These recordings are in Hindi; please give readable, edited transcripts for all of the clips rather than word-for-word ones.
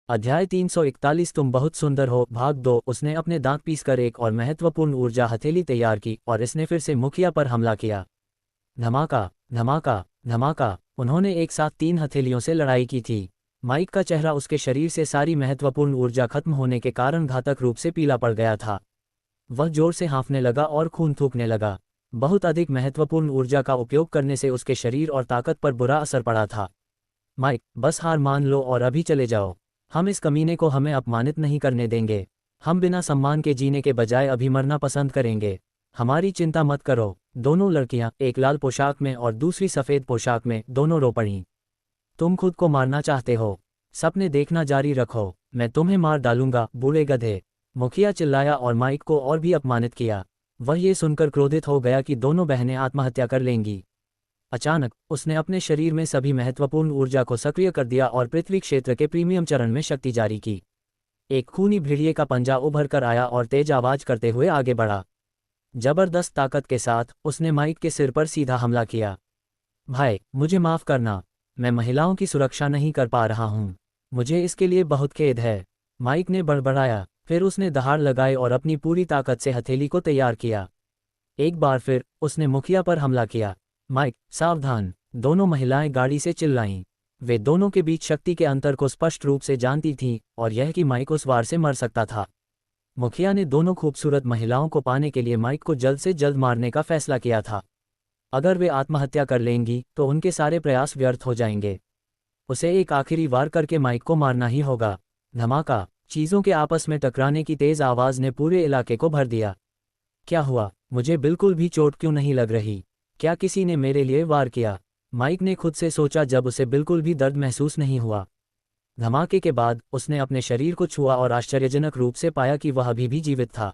अध्याय 341 तुम बहुत सुंदर हो, भाग दो। उसने अपने दांत पीसकर एक और महत्वपूर्ण ऊर्जा हथेली तैयार की और इसने फिर से मुखिया पर हमला किया। धमाका, धमाका, धमाका। उन्होंने एक साथ 3 हथेलियों से लड़ाई की थी। माइक का चेहरा उसके शरीर से सारी महत्वपूर्ण ऊर्जा खत्म होने के कारण घातक रूप से पीला पड़ गया था। वह जोर से हाँफने लगा और खून थूकने लगा। बहुत अधिक महत्वपूर्ण ऊर्जा का उपयोग करने से उसके शरीर और ताकत पर बुरा असर पड़ा था। माइक, बस हार मान लो और अभी चले जाओ। हम इस कमीने को हमें अपमानित नहीं करने देंगे। हम बिना सम्मान के जीने के बजाय अभी मरना पसंद करेंगे। हमारी चिंता मत करो। दोनों लड़कियां, एक लाल पोशाक में और दूसरी सफ़ेद पोशाक में, दोनों रो पड़ीं। तुम खुद को मारना चाहते हो? सपने देखना जारी रखो, मैं तुम्हें मार डालूंगा, बूढ़े गधे। मुखिया चिल्लाया और माइक को और भी अपमानित किया। वह ये सुनकर क्रोधित हो गया कि दोनों बहनें आत्महत्या कर लेंगी। अचानक उसने अपने शरीर में सभी महत्वपूर्ण ऊर्जा को सक्रिय कर दिया और पृथ्वी क्षेत्र के प्रीमियम चरण में शक्ति जारी की। एक खूनी भेड़िए का पंजा उभर कर आया और तेज आवाज करते हुए आगे बढ़ा। जबरदस्त ताकत के साथ उसने माइक के सिर पर सीधा हमला किया। भाई, मुझे माफ करना। मैं महिलाओं की सुरक्षा नहीं कर पा रहा हूँ। मुझे इसके लिए बहुत खेद है, माइक ने बड़बड़ाया। फिर उसने दहाड़ लगाई और अपनी पूरी ताकत से हथेली को तैयार किया। एक बार फिर उसने मुखिया पर हमला किया। माइक, सावधान। दोनों महिलाएं गाड़ी से चिल्लाईं। वे दोनों के बीच शक्ति के अंतर को स्पष्ट रूप से जानती थीं और यह कि माइक उस वार से मर सकता था। मुखिया ने दोनों खूबसूरत महिलाओं को पाने के लिए माइक को जल्द से जल्द मारने का फैसला किया था। अगर वे आत्महत्या कर लेंगी तो उनके सारे प्रयास व्यर्थ हो जाएंगे। उसे एक आखिरी वार करके माइक को मारना ही होगा। धमाका। चीज़ों के आपस में टकराने की तेज आवाज़ ने पूरे इलाके को भर दिया। क्या हुआ? मुझे बिल्कुल भी चोट क्यों नहीं लग रही? क्या किसी ने मेरे लिए वार किया? माइक ने खुद से सोचा जब उसे बिल्कुल भी दर्द महसूस नहीं हुआ। धमाके के बाद उसने अपने शरीर को छुआ और आश्चर्यजनक रूप से पाया कि वह अभी भी जीवित था।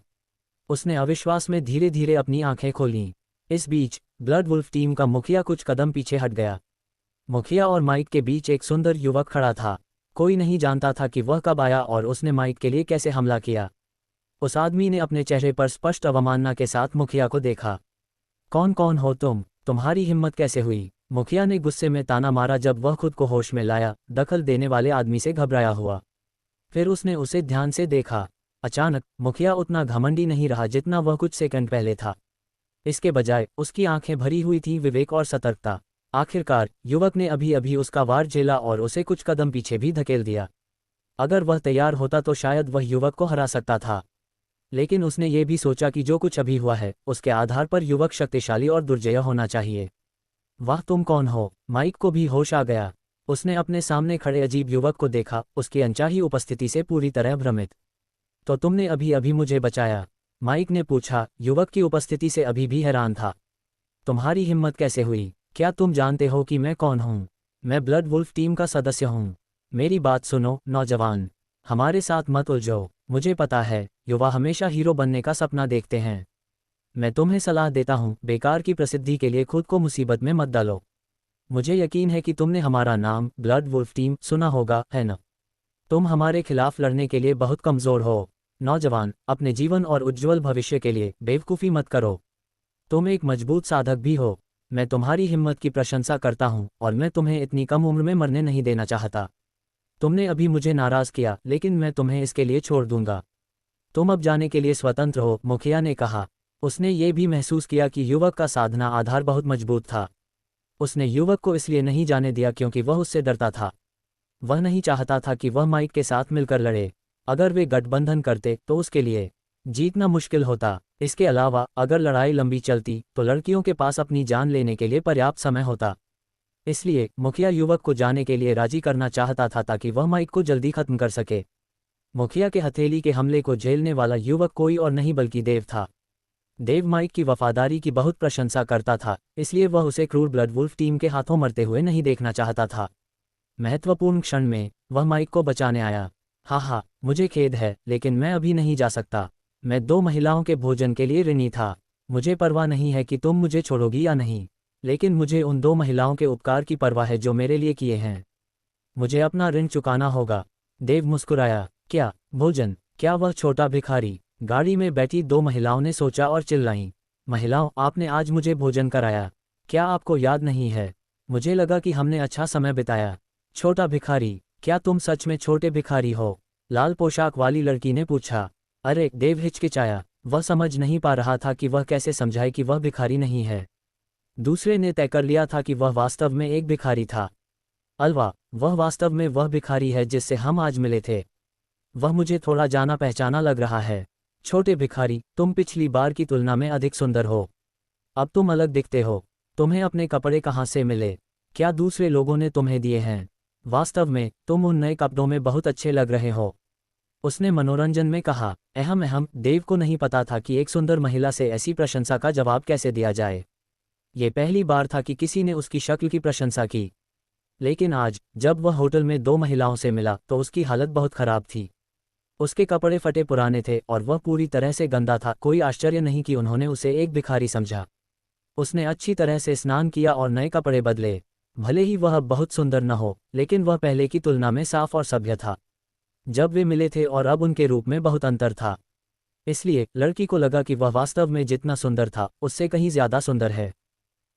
उसने अविश्वास में धीरे धीरे अपनी आंखें खोलीं। इस बीच ब्लड वुल्फ टीम का मुखिया कुछ कदम पीछे हट गया। मुखिया और माइक के बीच एक सुंदर युवक खड़ा था। कोई नहीं जानता था कि वह कब आया और उसने माइक के लिए कैसे हमला किया। उस आदमी ने अपने चेहरे पर स्पष्ट अवमानना के साथ मुखिया को देखा। कौन कौन हो तुम? तुम्हारी हिम्मत कैसे हुई? मुखिया ने गुस्से में ताना मारा जब वह खुद को होश में लाया, दखल देने वाले आदमी से घबराया हुआ। फिर उसने उसे ध्यान से देखा। अचानक मुखिया उतना घमंडी नहीं रहा जितना वह कुछ सेकंड पहले था। इसके बजाय उसकी आंखें भरी हुई थीं विवेक और सतर्कता। आखिरकार युवक ने अभी अभी उसका वार झेला और उसे कुछ कदम पीछे भी धकेल दिया। अगर वह तैयार होता तो शायद वह युवक को हरा सकता था। लेकिन उसने ये भी सोचा कि जो कुछ अभी हुआ है उसके आधार पर युवक शक्तिशाली और दुर्जय होना चाहिए। वाह, तुम कौन हो? माइक को भी होश आ गया। उसने अपने सामने खड़े अजीब युवक को देखा, उसकी अनचाही उपस्थिति से पूरी तरह भ्रमित। तो तुमने अभी अभी मुझे बचाया? माइक ने पूछा, युवक की उपस्थिति से अभी भी हैरान था। तुम्हारी हिम्मत कैसे हुई? क्या तुम जानते हो कि मैं कौन हूँ? मैं ब्लड वुल्फ टीम का सदस्य हूँ। मेरी बात सुनो नौजवान, हमारे साथ मत उलझो। मुझे पता है युवा हमेशा हीरो बनने का सपना देखते हैं। मैं तुम्हें सलाह देता हूँ, बेकार की प्रसिद्धि के लिए खुद को मुसीबत में मत डालो। मुझे यकीन है कि तुमने हमारा नाम ब्लड वुल्फ टीम सुना होगा, है न? तुम हमारे खिलाफ लड़ने के लिए बहुत कमज़ोर हो। नौजवान, अपने जीवन और उज्ज्वल भविष्य के लिए बेवकूफ़ी मत करो। तुम एक मजबूत साधक भी हो। मैं तुम्हारी हिम्मत की प्रशंसा करता हूँ और मैं तुम्हें इतनी कम उम्र में मरने नहीं देना चाहता। तुमने अभी मुझे नाराज़ किया, लेकिन मैं तुम्हें इसके लिए छोड़ दूंगा। तुम अब जाने के लिए स्वतंत्र हो, मुखिया ने कहा। उसने ये भी महसूस किया कि युवक का साधना आधार बहुत मजबूत था। उसने युवक को इसलिए नहीं जाने दिया क्योंकि वह उससे डरता था। वह नहीं चाहता था कि वह माइक के साथ मिलकर लड़े। अगर वे गठबंधन करते तो उसके लिए जीतना मुश्किल होता। इसके अलावा अगर लड़ाई लंबी चलती तो लड़कियों के पास अपनी जान लेने के लिए पर्याप्त समय होता। इसलिए मुखिया युवक को जाने के लिए राजी करना चाहता था ताकि वह माइक को जल्दी खत्म कर सके। मुखिया के हथेली के हमले को झेलने वाला युवक कोई और नहीं बल्कि देव था। देव माइक की वफादारी की बहुत प्रशंसा करता था, इसलिए वह उसे क्रूर ब्लड वुल्फ टीम के हाथों मरते हुए नहीं देखना चाहता था। महत्वपूर्ण क्षण में वह माइक को बचाने आया। हाँ, मुझे खेद है, लेकिन मैं अभी नहीं जा सकता। मैं 2 महिलाओं के भोजन के लिए ऋणी था। मुझे परवाह नहीं है कि तुम मुझे छोड़ोगी या नहीं, लेकिन मुझे उन 2 महिलाओं के उपकार की परवाह है जो मेरे लिए किए हैं। मुझे अपना ऋण चुकाना होगा। देव मुस्कुराया। क्या भोजन? क्या वह छोटा भिखारी? गाड़ी में बैठी 2 महिलाओं ने सोचा और चिल्लाईं। महिलाओं, आपने आज मुझे भोजन कराया। क्या आपको याद नहीं है? मुझे लगा कि हमने अच्छा समय बिताया। छोटा भिखारी, क्या तुम सच में छोटे भिखारी हो? लाल पोशाक वाली लड़की ने पूछा। अरे, देव हिचकिचाया। वह समझ नहीं पा रहा था कि वह कैसे समझाए कि वह भिखारी नहीं है। दूसरे ने तय कर लिया था कि वह वास्तव में एक भिखारी था। अलवा, वह वास्तव में वह भिखारी है जिससे हम आज मिले थे। वह मुझे थोड़ा जाना पहचाना लग रहा है। छोटे भिखारी, तुम पिछली बार की तुलना में अधिक सुंदर हो। अब तुम अलग दिखते हो। तुम्हें अपने कपड़े कहाँ से मिले? क्या दूसरे लोगों ने तुम्हें दिए हैं? वास्तव में तुम उन नए कपड़ों में बहुत अच्छे लग रहे हो, उसने मनोरंजन में कहा। अहम, देव को नहीं पता था कि एक सुंदर महिला से ऐसी प्रशंसा का जवाब कैसे दिया जाए। ये पहली बार था कि किसी ने उसकी शक्ल की प्रशंसा की। लेकिन आज जब वह होटल में दो महिलाओं से मिला तो उसकी हालत बहुत खराब थी। उसके कपड़े फटे पुराने थे और वह पूरी तरह से गंदा था। कोई आश्चर्य नहीं कि उन्होंने उसे एक भिखारी समझा। उसने अच्छी तरह से स्नान किया और नए कपड़े बदले। भले ही वह अब बहुत सुंदर न हो, लेकिन वह पहले की तुलना में साफ और सभ्य था। जब वे मिले थे और अब उनके रूप में बहुत अंतर था। इसलिए लड़की को लगा कि वह वास्तव में जितना सुंदर था उससे कहीं ज्यादा सुंदर है।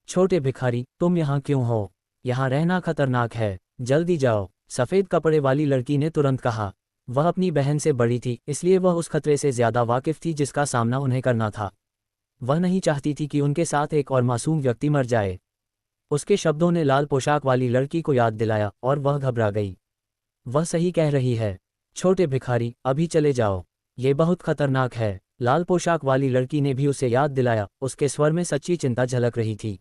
छोटे भिखारी, तुम यहाँ क्यों हो? यहाँ रहना खतरनाक है, जल्दी जाओ, सफ़ेद कपड़े वाली लड़की ने तुरंत कहा। वह अपनी बहन से बड़ी थी, इसलिए वह उस खतरे से ज्यादा वाकिफ थी जिसका सामना उन्हें करना था। वह नहीं चाहती थी कि उनके साथ एक और मासूम व्यक्ति मर जाए। उसके शब्दों ने लाल पोशाक वाली लड़की को याद दिलाया और वह घबरा गई। वह सही कह रही है। छोटे भिखारी, अभी चले जाओ, ये बहुत खतरनाक है। लाल पोशाक वाली लड़की ने भी उसे याद दिलाया। उसके स्वर में सच्ची चिंता झलक रही थी।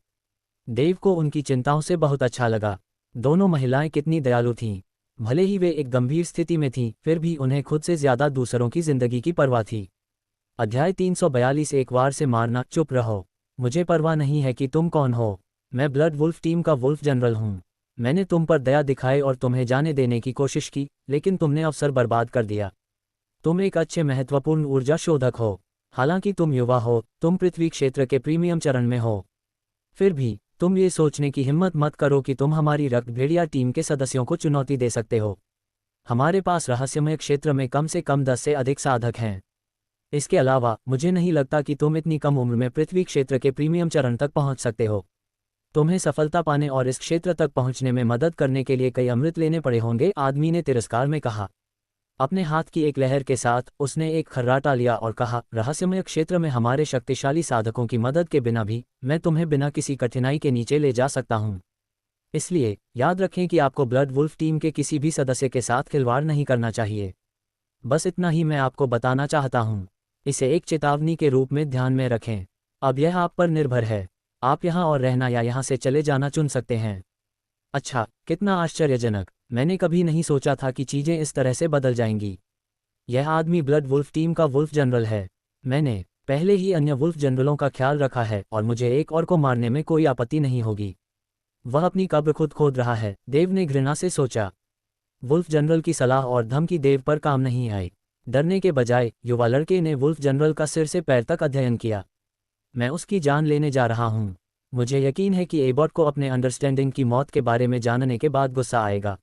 देव को उनकी चिंताओं से बहुत अच्छा लगा। दोनों महिलाएं कितनी दयालु थीं। भले ही वे एक गंभीर स्थिति में थीं, फिर भी उन्हें खुद से ज्यादा दूसरों की जिंदगी की परवाह थी। अध्याय 342 एक बार से मारना। चुप रहो, मुझे परवाह नहीं है कि तुम कौन हो। मैं ब्लड वुल्फ टीम का वुल्फ जनरल हूँ। मैंने तुम पर दया दिखाई और तुम्हें जाने देने की कोशिश की, लेकिन तुमने अवसर बर्बाद कर दिया। तुम एक अच्छे महत्वपूर्ण ऊर्जा शोधक हो। हालांकि तुम युवा हो, तुम पृथ्वी क्षेत्र के प्रीमियम चरण में हो। फिर भी तुम ये सोचने की हिम्मत मत करो कि तुम हमारी रक्त भेड़िया टीम के सदस्यों को चुनौती दे सकते हो। हमारे पास रहस्यमय क्षेत्र में कम से कम 10 से अधिक साधक हैं। इसके अलावा मुझे नहीं लगता कि तुम इतनी कम उम्र में पृथ्वी क्षेत्र के प्रीमियम चरण तक पहुंच सकते हो। तुम्हें सफलता पाने और इस क्षेत्र तक पहुंचने में मदद करने के लिए कई अमृत लेने पड़े होंगे, आदमी ने तिरस्कार में कहा। अपने हाथ की एक लहर के साथ उसने एक खर्राटा लिया और कहा, रहस्यमय क्षेत्र में हमारे शक्तिशाली साधकों की मदद के बिना भी मैं तुम्हें बिना किसी कठिनाई के नीचे ले जा सकता हूं। इसलिए याद रखें कि आपको ब्लड वुल्फ टीम के किसी भी सदस्य के साथ खिलवाड़ नहीं करना चाहिए। बस इतना ही मैं आपको बताना चाहता हूं। इसे एक चेतावनी के रूप में ध्यान में रखें। अब यह आप पर निर्भर है। आप यहाँ और रहना या यहाँ से चले जाना चुन सकते हैं। अच्छा, कितना आश्चर्यजनक। मैंने कभी नहीं सोचा था कि चीज़ें इस तरह से बदल जाएंगी। यह आदमी ब्लड वुल्फ टीम का वुल्फ जनरल है। मैंने पहले ही अन्य वुल्फ जनरलों का ख्याल रखा है और मुझे एक और को मारने में कोई आपत्ति नहीं होगी। वह अपनी कब्र खुद खोद रहा है, देव ने घृणा से सोचा। वुल्फ जनरल की सलाह और धमकी देव पर काम नहीं आई। डरने के बजाय युवा लड़के ने वुल्फ जनरल का सिर से पैर तक अध्ययन किया। मैं उसकी जान लेने जा रहा हूँ। मुझे यकीन है कि एबॉट को अपने अंडरस्टैंडिंग की मौत के बारे में जानने के बाद गुस्सा आएगा।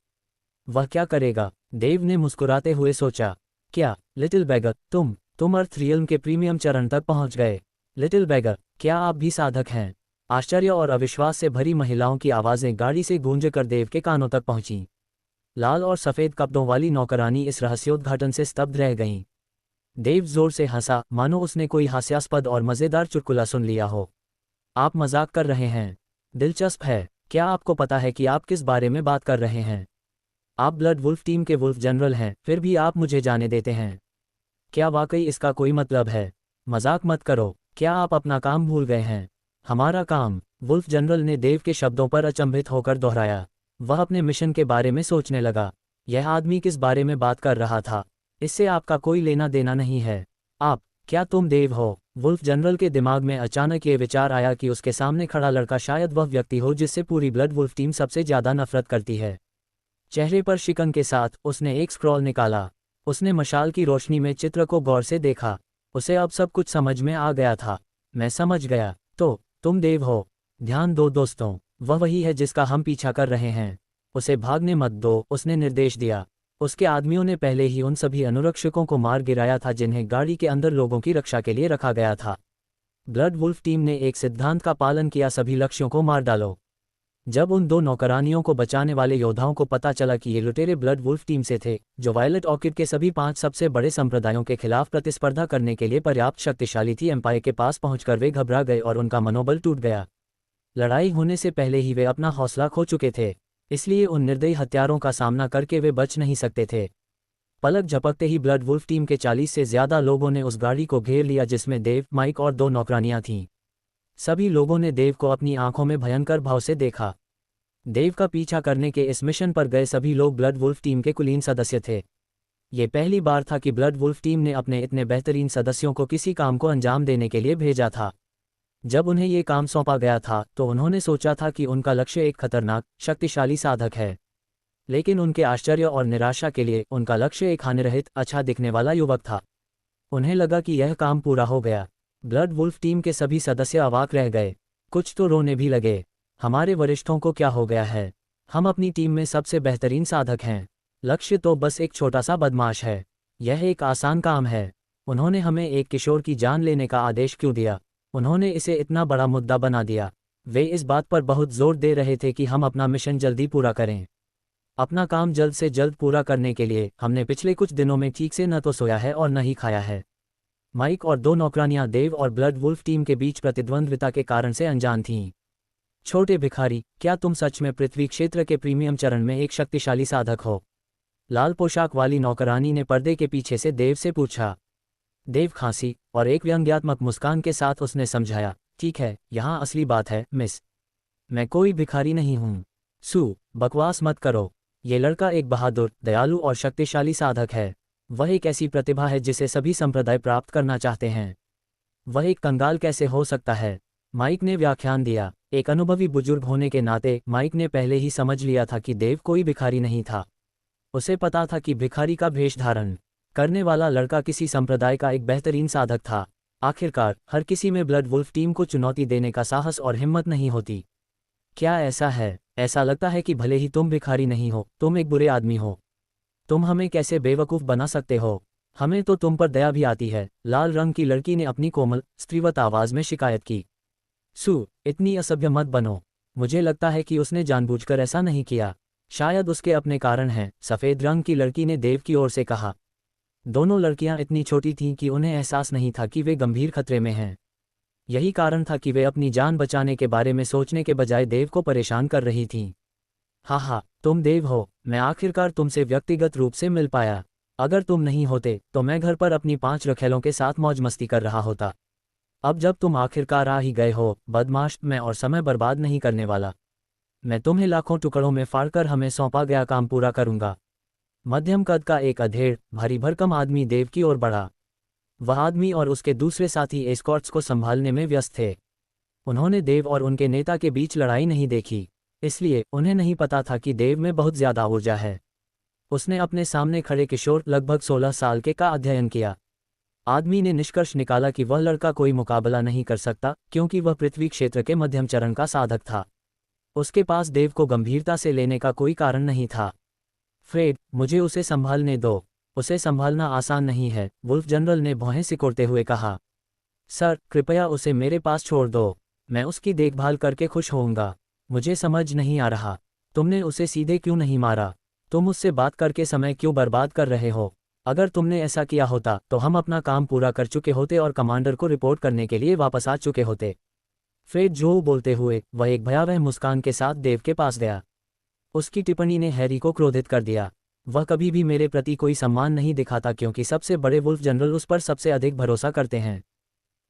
वह क्या करेगा? देव ने मुस्कुराते हुए सोचा। क्या लिटिल बैगर, तुम अर्थ रियल्म के प्रीमियम चरण तक पहुंच गए। लिटिल बैगर, क्या आप भी साधक हैं? आश्चर्य और अविश्वास से भरी महिलाओं की आवाज़ें गाड़ी से गूंजकर देव के कानों तक पहुंचीं। लाल और सफ़ेद कपड़ों वाली नौकरानी इस रहस्योद्घाटन से स्तब्ध रह गईं। देव जोर से हंसा, मानो उसने कोई हास्यास्पद और मज़ेदार चुटकुला सुन लिया हो। आप मजाक कर रहे हैं? दिलचस्प है। क्या आपको पता है कि आप किस बारे में बात कर रहे हैं? आप ब्लड वुल्फ टीम के वुल्फ जनरल हैं, फिर भी आप मुझे जाने देते हैं। क्या वाकई इसका कोई मतलब है? मजाक मत करो। क्या आप अपना काम भूल गए हैं? हमारा काम? वुल्फ जनरल ने देव के शब्दों पर अचंभित होकर दोहराया। वह अपने मिशन के बारे में सोचने लगा। यह आदमी किस बारे में बात कर रहा था? इससे आपका कोई लेना देना नहीं है। क्या तुम देव हो? वुल्फ जनरल के दिमाग में अचानक ये विचार आया कि उसके सामने खड़ा लड़का शायद वह व्यक्ति हो जिससे पूरी ब्लड वुल्फ टीम सबसे ज्यादा नफरत करती है। चेहरे पर शिकन के साथ उसने एक स्क्रॉल निकाला। उसने मशाल की रोशनी में चित्र को गौर से देखा। उसे अब सब कुछ समझ में आ गया था। मैं समझ गया। तो तुम देव हो। ध्यान दो दोस्तों, वह वही है जिसका हम पीछा कर रहे हैं। उसे भागने मत दो, उसने निर्देश दिया। उसके आदमियों ने पहले ही उन सभी अनुरक्षकों को मार गिराया था जिन्हें गाड़ी के अंदर लोगों की रक्षा के लिए रखा गया था। ब्लड वुल्फ टीम ने एक सिद्धांत का पालन किया, सभी लक्ष्यों को मार डालो। जब उन 2 नौकरानियों को बचाने वाले योद्धाओं को पता चला कि ये लुटेरे ब्लड वुल्फ टीम से थे, जो वायलेट ऑर्किड के सभी 5 सबसे बड़े संप्रदायों के खिलाफ प्रतिस्पर्धा करने के लिए पर्याप्त शक्तिशाली थी, एम्पायर के पास पहुंचकर वे घबरा गए और उनका मनोबल टूट गया। लड़ाई होने से पहले ही वे अपना हौसला खो चुके थे, इसलिए उन निर्दयी हत्यारों का सामना करके वे बच नहीं सकते थे। पलक झपकते ही ब्लड वुल्फ टीम के 40 से ज्यादा लोगों ने उस गाड़ी को घेर लिया जिसमें देव, माइक और 2 नौकरानियां थीं। सभी लोगों ने देव को अपनी आंखों में भयंकर भाव से देखा। देव का पीछा करने के इस मिशन पर गए सभी लोग ब्लड वुल्फ टीम के कुलीन सदस्य थे। ये पहली बार था कि ब्लड वुल्फ टीम ने अपने इतने बेहतरीन सदस्यों को किसी काम को अंजाम देने के लिए भेजा था। जब उन्हें ये काम सौंपा गया था तो उन्होंने सोचा था कि उनका लक्ष्य एक खतरनाक, शक्तिशाली साधक है, लेकिन उनके आश्चर्य और निराशा के लिए उनका लक्ष्य एक हानिरहित, अच्छा दिखने वाला युवक था। उन्हें लगा कि यह काम पूरा हो गया। ब्लड वुल्फ टीम के सभी सदस्य अवाक रह गए, कुछ तो रोने भी लगे। हमारे वरिष्ठों को क्या हो गया है? हम अपनी टीम में सबसे बेहतरीन साधक हैं, लक्ष्य तो बस एक छोटा सा बदमाश है। यह एक आसान काम है। उन्होंने हमें एक किशोर की जान लेने का आदेश क्यों दिया? उन्होंने इसे इतना बड़ा मुद्दा बना दिया। वे इस बात पर बहुत जोर दे रहे थे कि हम अपना मिशन जल्दी पूरा करें। अपना काम जल्द से जल्द पूरा करने के लिए हमने पिछले कुछ दिनों में ठीक से न तो सोया है और न ही खाया है। माइक और 2 नौकरानियां देव और ब्लड वुल्फ टीम के बीच प्रतिद्वंद्विता के कारण से अनजान थीं। छोटे भिखारी, क्या तुम सच में पृथ्वी क्षेत्र के प्रीमियम चरण में एक शक्तिशाली साधक हो? लाल पोशाक वाली नौकरानी ने पर्दे के पीछे से देव से पूछा। देव खांसी और एक व्यंग्यात्मक मुस्कान के साथ उसने समझाया, ठीक है, यहाँ असली बात है, मिस। मैं कोई भिखारी नहीं हूँ। बकवास मत करो। ये लड़का एक बहादुर, दयालु और शक्तिशाली साधक है। वह एक ऐसी प्रतिभा है जिसे सभी संप्रदाय प्राप्त करना चाहते हैं। वह एक कंगाल कैसे हो सकता है? माइक ने व्याख्यान दिया। एक अनुभवी बुजुर्ग होने के नाते माइक ने पहले ही समझ लिया था कि देव कोई भिखारी नहीं था। उसे पता था कि भिखारी का भेष धारण करने वाला लड़का किसी संप्रदाय का एक बेहतरीन साधक था। आखिरकार हर किसी में ब्लड वुल्फ टीम को चुनौती देने का साहस और हिम्मत नहीं होती। क्या ऐसा है? ऐसा लगता है कि भले ही तुम भिखारी नहीं हो, तुम एक बुरे आदमी हो। तुम हमें कैसे बेवकूफ़ बना सकते हो? हमें तो तुम पर दया भी आती है। लाल रंग की लड़की ने अपनी कोमल, स्त्रीवत आवाज़ में शिकायत की। इतनी असभ्य मत बनो। मुझे लगता है कि उसने जानबूझकर ऐसा नहीं किया। शायद उसके अपने कारण हैं, सफ़ेद रंग की लड़की ने देव की ओर से कहा। दोनों लड़कियां इतनी छोटी थीं कि उन्हें एहसास नहीं था कि वे गंभीर खतरे में हैं। यही कारण था कि वे अपनी जान बचाने के बारे में सोचने के बजाय देव को परेशान कर रही थीं। हाँ, तुम देव हो। मैं आखिरकार तुमसे व्यक्तिगत रूप से मिल पाया। अगर तुम नहीं होते तो मैं घर पर अपनी 5 रखेलों के साथ मौज मस्ती कर रहा होता। अब जब तुम आखिरकार आ ही गए हो, बदमाश, मैं और समय बर्बाद नहीं करने वाला। मैं तुम्हें लाखों टुकड़ों में फाड़कर हमें सौंपा गया काम पूरा करूंगा। मध्यम कद का एक अधेड़, भारी भरकम आदमी देव की ओर बढ़ा। वह आदमी और उसके दूसरे साथी एस्कॉर्ट्स को संभालने में व्यस्त थे। उन्होंने देव और उनके नेता के बीच लड़ाई नहीं देखी, इसलिए उन्हें नहीं पता था कि देव में बहुत ज्यादा ऊर्जा है। उसने अपने सामने खड़े किशोर, लगभग 16 साल के, का अध्ययन किया। आदमी ने निष्कर्ष निकाला कि वह लड़का कोई मुकाबला नहीं कर सकता, क्योंकि वह पृथ्वी क्षेत्र के मध्यम चरण का साधक था। उसके पास देव को गंभीरता से लेने का कोई कारण नहीं था। फ्रेड, मुझे उसे संभालने दो। उसे संभालना आसान नहीं है, वुल्फ जनरल ने भौहें सिकोड़ते हुए कहा। सर, कृपया उसे मेरे पास छोड़ दो। मैं उसकी देखभाल करके खुश होऊंगा। मुझे समझ नहीं आ रहा, तुमने उसे सीधे क्यों नहीं मारा? तुम उससे बात करके समय क्यों बर्बाद कर रहे हो? अगर तुमने ऐसा किया होता तो हम अपना काम पूरा कर चुके होते और कमांडर को रिपोर्ट करने के लिए वापस आ चुके होते। फ्रेड जो बोलते हुए वह एक भयावह मुस्कान के साथ देव के पास गया। उसकी टिप्पणी ने हैरी को क्रोधित कर दिया। वह कभी भी मेरे प्रति कोई सम्मान नहीं दिखाता क्योंकि सबसे बड़े वुल्फ जनरल उस पर सबसे अधिक भरोसा करते हैं।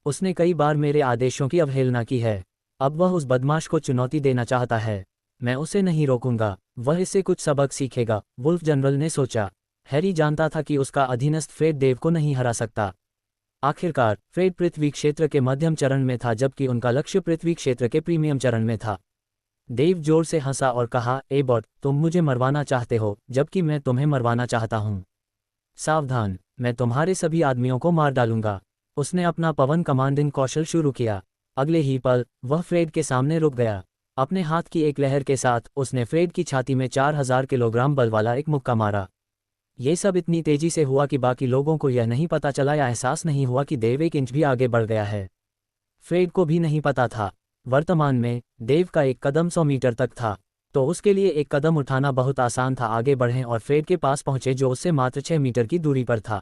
उसने कई बार मेरे आदेशों की अवहेलना की है। अब वह उस बदमाश को चुनौती देना चाहता है। मैं उसे नहीं रोकूंगा, वह इससे कुछ सबक सीखेगा, वुल्फ जनरल ने सोचा। हैरी जानता था कि उसका अधीनस्थ फ्रेड देव को नहीं हरा सकता। आखिरकार फ्रेड पृथ्वी क्षेत्र के मध्यम चरण में था, जबकि उनका लक्ष्य पृथ्वी क्षेत्र के प्रीमियम चरण में था। देव जोर से हंसा और कहा, एबॉट, तुम मुझे मरवाना चाहते हो, जबकि मैं तुम्हें मरवाना चाहता हूँ। सावधान, मैं तुम्हारे सभी आदमियों को मार डालूंगा। उसने अपना पवन कमांडिंग कौशल शुरू किया। अगले ही पल वह फ्रेड के सामने रुक गया। अपने हाथ की एक लहर के साथ उसने फ्रेड की छाती में 4000 किलोग्राम बल वाला एक मुक्का मारा। ये सब इतनी तेजी से हुआ कि बाकी लोगों को यह नहीं पता चला या एहसास नहीं हुआ कि देव 1 इंच भी आगे बढ़ गया है। फ्रेड को भी नहीं पता था। वर्तमान में देव का एक कदम 100 मीटर तक था, तो उसके लिए एक कदम उठाना बहुत आसान था। आगे बढ़ें और फ्रेड के पास पहुंचे जो उससे मात्र 6 मीटर की दूरी पर था।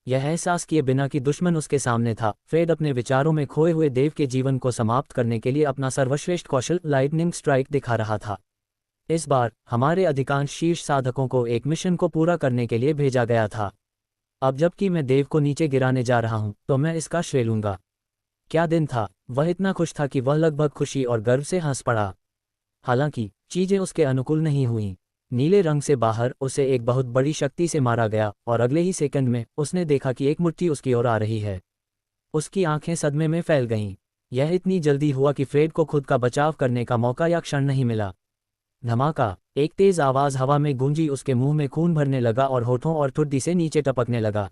यह एहसास किए बिना कि दुश्मन उसके सामने था, फ्रेड अपने विचारों में खोए हुए देव के जीवन को समाप्त करने के लिए अपना सर्वश्रेष्ठ कौशल लाइटनिंग स्ट्राइक दिखा रहा था। इस बार हमारे अधिकांश शीर्ष साधकों को एक मिशन को पूरा करने के लिए भेजा गया था। अब जबकि मैं देव को नीचे गिराने जा रहा हूं, तो मैं इसका श्रेय लूंगा। क्या दिन था! वह इतना खुश था कि वह लगभग खुशी और गर्व से हंस पड़ा। हालांकि चीजें उसके अनुकूल नहीं हुईं। नीले रंग से बाहर उसे एक बहुत बड़ी शक्ति से मारा गया और अगले ही सेकंड में उसने देखा कि एक मुट्ठी उसकी ओर आ रही है। उसकी आंखें सदमे में फैल गईं। यह इतनी जल्दी हुआ कि फ्रेड को खुद का बचाव करने का मौका या क्षण नहीं मिला। धमाका! एक तेज आवाज हवा में गूंजी, उसके मुंह में खून भरने लगा और होठों और ठुड्डी से नीचे टपकने लगा।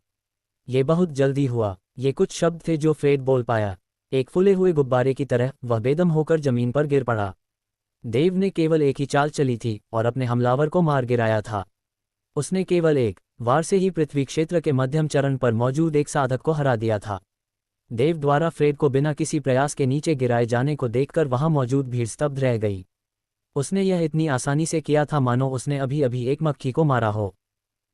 ये बहुत जल्दी हुआ। ये कुछ शब्द थे जो फ्रेड बोल पाया। एक फूले हुए गुब्बारे की तरह वह बेदम होकर जमीन पर गिर पड़ा। देव ने केवल एक ही चाल चली थी और अपने हमलावर को मार गिराया था। उसने केवल एक वार से ही पृथ्वी क्षेत्र के मध्यम चरण पर मौजूद एक साधक को हरा दिया था। देव द्वारा फ्रेड को बिना किसी प्रयास के नीचे गिराए जाने को देखकर वहां मौजूद भीड़ स्तब्ध रह गई। उसने यह इतनी आसानी से किया था मानो उसने अभी अभी एक मक्खी को मारा हो।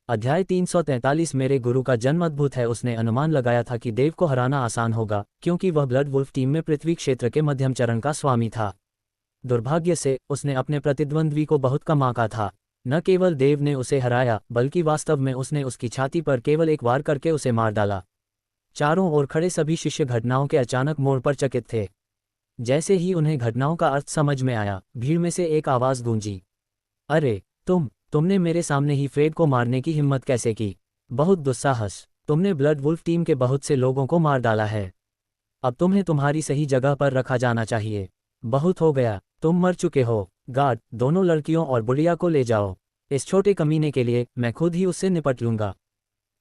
अध्याय 343 मेरे गुरु का जन्म अद्भुत है। उसने अनुमान लगाया था कि देव को हराना आसान होगा, क्योंकि वह ब्लड वुल्फ टीम में पृथ्वी क्षेत्र के मध्यम चरण का स्वामी था। दुर्भाग्य से उसने अपने प्रतिद्वंद्वी को बहुत कम आंका था। न केवल देव ने उसे हराया, बल्कि वास्तव में उसने उसकी छाती पर केवल एक वार करके उसे मार डाला। चारों ओर खड़े सभी शिष्य घटनाओं के अचानक मोड़ पर चकित थे। जैसे ही उन्हें घटनाओं का अर्थ समझ में आया, भीड़ में से एक आवाज गूंजी, अरे तुमने मेरे सामने ही फ्रेड को मारने की हिम्मत कैसे की? बहुत दुस्साहस! तुमने ब्लड वुल्फ टीम के बहुत से लोगों को मार डाला है। अब तुम्हें तुम्हारी सही जगह पर रखा जाना चाहिए। बहुत हो गया, तुम मर चुके हो। गार्ड, दोनों लड़कियों और बुढ़िया को ले जाओ। इस छोटे कमीने के लिए मैं खुद ही उससे निपट लूंगा।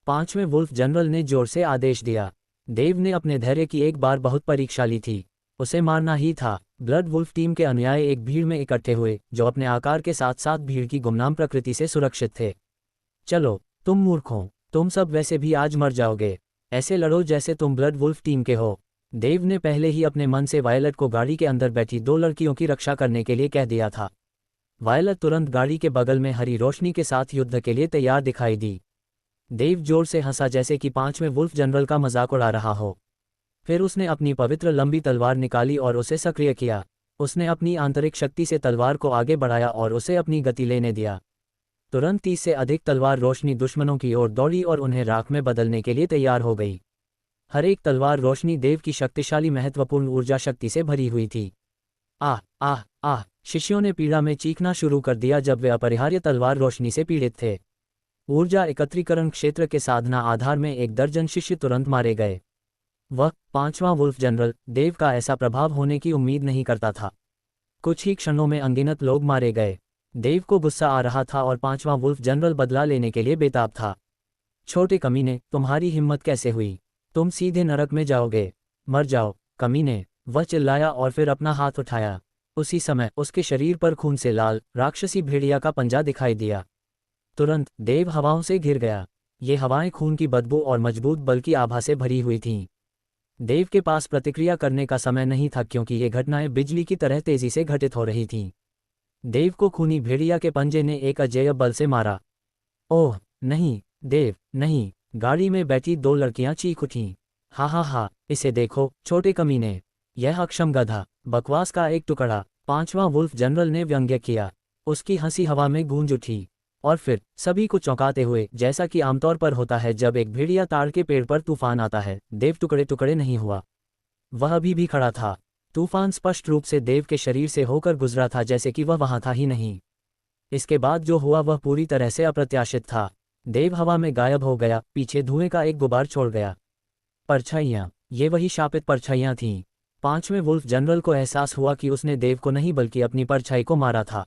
5वें वुल्फ जनरल ने जोर से आदेश दिया। देव ने अपने धैर्य की एक बार बहुत परीक्षा ली थी। उसे मारना ही था। ब्लड वुल्फ टीम के अनुयायी एक भीड़ में इकट्ठे हुए, जो अपने आकार के साथ साथ भीड़ की गुमनाम प्रकृति से सुरक्षित थे। चलो, तुम मूर्ख हो, तुम सब वैसे भी आज मर जाओगे। ऐसे लड़ो जैसे तुम ब्लड वुल्फ टीम के हो। देव ने पहले ही अपने मन से वायलट को गाड़ी के अंदर बैठी 2 लड़कियों की रक्षा करने के लिए कह दिया था। वायलट तुरंत गाड़ी के बगल में हरी रोशनी के साथ युद्ध के लिए तैयार दिखाई दी। देव जोर से हंसा, जैसे कि 5वें वुल्फ जनरल का मजाक उड़ा रहा हो। फिर उसने अपनी पवित्र लंबी तलवार निकाली और उसे सक्रिय किया। उसने अपनी आंतरिक शक्ति से तलवार को आगे बढ़ाया और उसे अपनी गति लेने दिया। तुरंत 30 से अधिक तलवार रोशनी दुश्मनों की ओर दौड़ी और उन्हें राख में बदलने के लिए तैयार हो गई। हर एक तलवार रोशनी देव की शक्तिशाली महत्वपूर्ण ऊर्जा शक्ति से भरी हुई थी। आह आह आह! शिष्यों ने पीड़ा में चीखना शुरू कर दिया जब वे अपरिहार्य तलवार रोशनी से पीड़ित थे। ऊर्जा एकत्रीकरण क्षेत्र के साधना आधार में 1 दर्जन शिष्य तुरंत मारे गए। वह 5वां वुल्फ जनरल देव का ऐसा प्रभाव होने की उम्मीद नहीं करता था। कुछ ही क्षणों में अनगिनत लोग मारे गए। देव को गुस्सा आ रहा था और 5वां वुल्फ जनरल बदला लेने के लिए बेताब था। छोटे कमीने, तुम्हारी हिम्मत कैसे हुई? तुम सीधे नरक में जाओगे। मर जाओ, कमीने! वह चिल्लाया और फिर अपना हाथ उठाया। उसी समय उसके शरीर पर खून से लाल राक्षसी भेड़िया का पंजा दिखाई दिया। तुरंत देव हवाओं से घिर गया। ये हवाएं खून की बदबू और मजबूत बल की आभा से भरी हुई थीं। देव के पास प्रतिक्रिया करने का समय नहीं था, क्योंकि ये घटनाएं बिजली की तरह तेजी से घटित हो रही थीं। देव को खूनी भेड़िया के पंजे ने एक अजेय बल से मारा। ओह नहीं, देव नहीं! गाड़ी में बैठी 2 लड़कियां चीख उठीं। हा हा हा, इसे देखो, छोटे कमीने! यह अक्षम गधा! बकवास का एक टुकड़ा! 5वां वुल्फ जनरल ने व्यंग्य किया। उसकी हंसी हवा में गूंज उठी। और फिर सभी को चौंकाते हुए, जैसा कि आमतौर पर होता है जब एक भेड़िया ताड़ के पेड़ पर तूफान आता है, देव टुकड़े टुकड़े नहीं हुआ। वह अभी भी खड़ा था। तूफान स्पष्ट रूप से देव के शरीर से होकर गुजरा था, जैसे कि वह वहां था ही नहीं। इसके बाद जो हुआ वह पूरी तरह से अप्रत्याशित था। देव हवा में गायब हो गया, पीछे धुएं का एक गुबार छोड़ गया। परछाइयां! ये वही शापित परछाइयां थीं। 5वें वुल्फ जनरल को एहसास हुआ कि उसने देव को नहीं बल्कि अपनी परछाई को मारा था।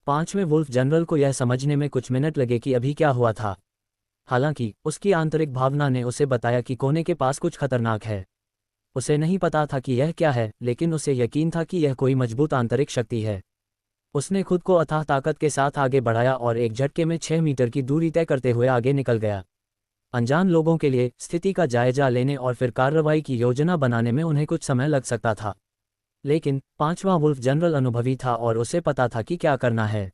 5वें वुल्फ जनरल को यह समझने में कुछ मिनट लगे कि अभी क्या हुआ था। हालांकि उसकी आंतरिक भावना ने उसे बताया कि कोने के पास कुछ खतरनाक है। उसे नहीं पता था कि यह क्या है, लेकिन उसे यकीन था कि यह कोई मजबूत आंतरिक शक्ति है। उसने खुद को अथाह ताकत के साथ आगे बढ़ाया और एक झटके में 6 मीटर की दूरी तय करते हुए आगे निकल गया। अनजान लोगों के लिए स्थिति का जायजा लेने और फिर कार्रवाई की योजना बनाने में उन्हें कुछ समय लग सकता था। लेकिन पांचवा वुल्फ जनरल अनुभवी था और उसे पता था कि क्या करना है।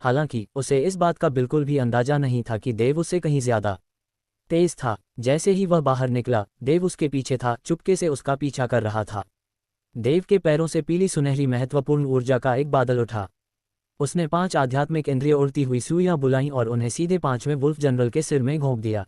हालांकि उसे इस बात का बिल्कुल भी अंदाजा नहीं था कि देव उससे कहीं ज्यादा तेज था। जैसे ही वह बाहर निकला, देव उसके पीछे था, चुपके से उसका पीछा कर रहा था। देव के पैरों से पीली सुनहरी महत्वपूर्ण ऊर्जा का एक बादल उठा। उसने 5 आध्यात्मिक इंद्रिय उड़ती हुई सुइयां बुलाईं और उन्हें सीधे 5वें वुल्फ जनरल के सिर में घोंप दिया।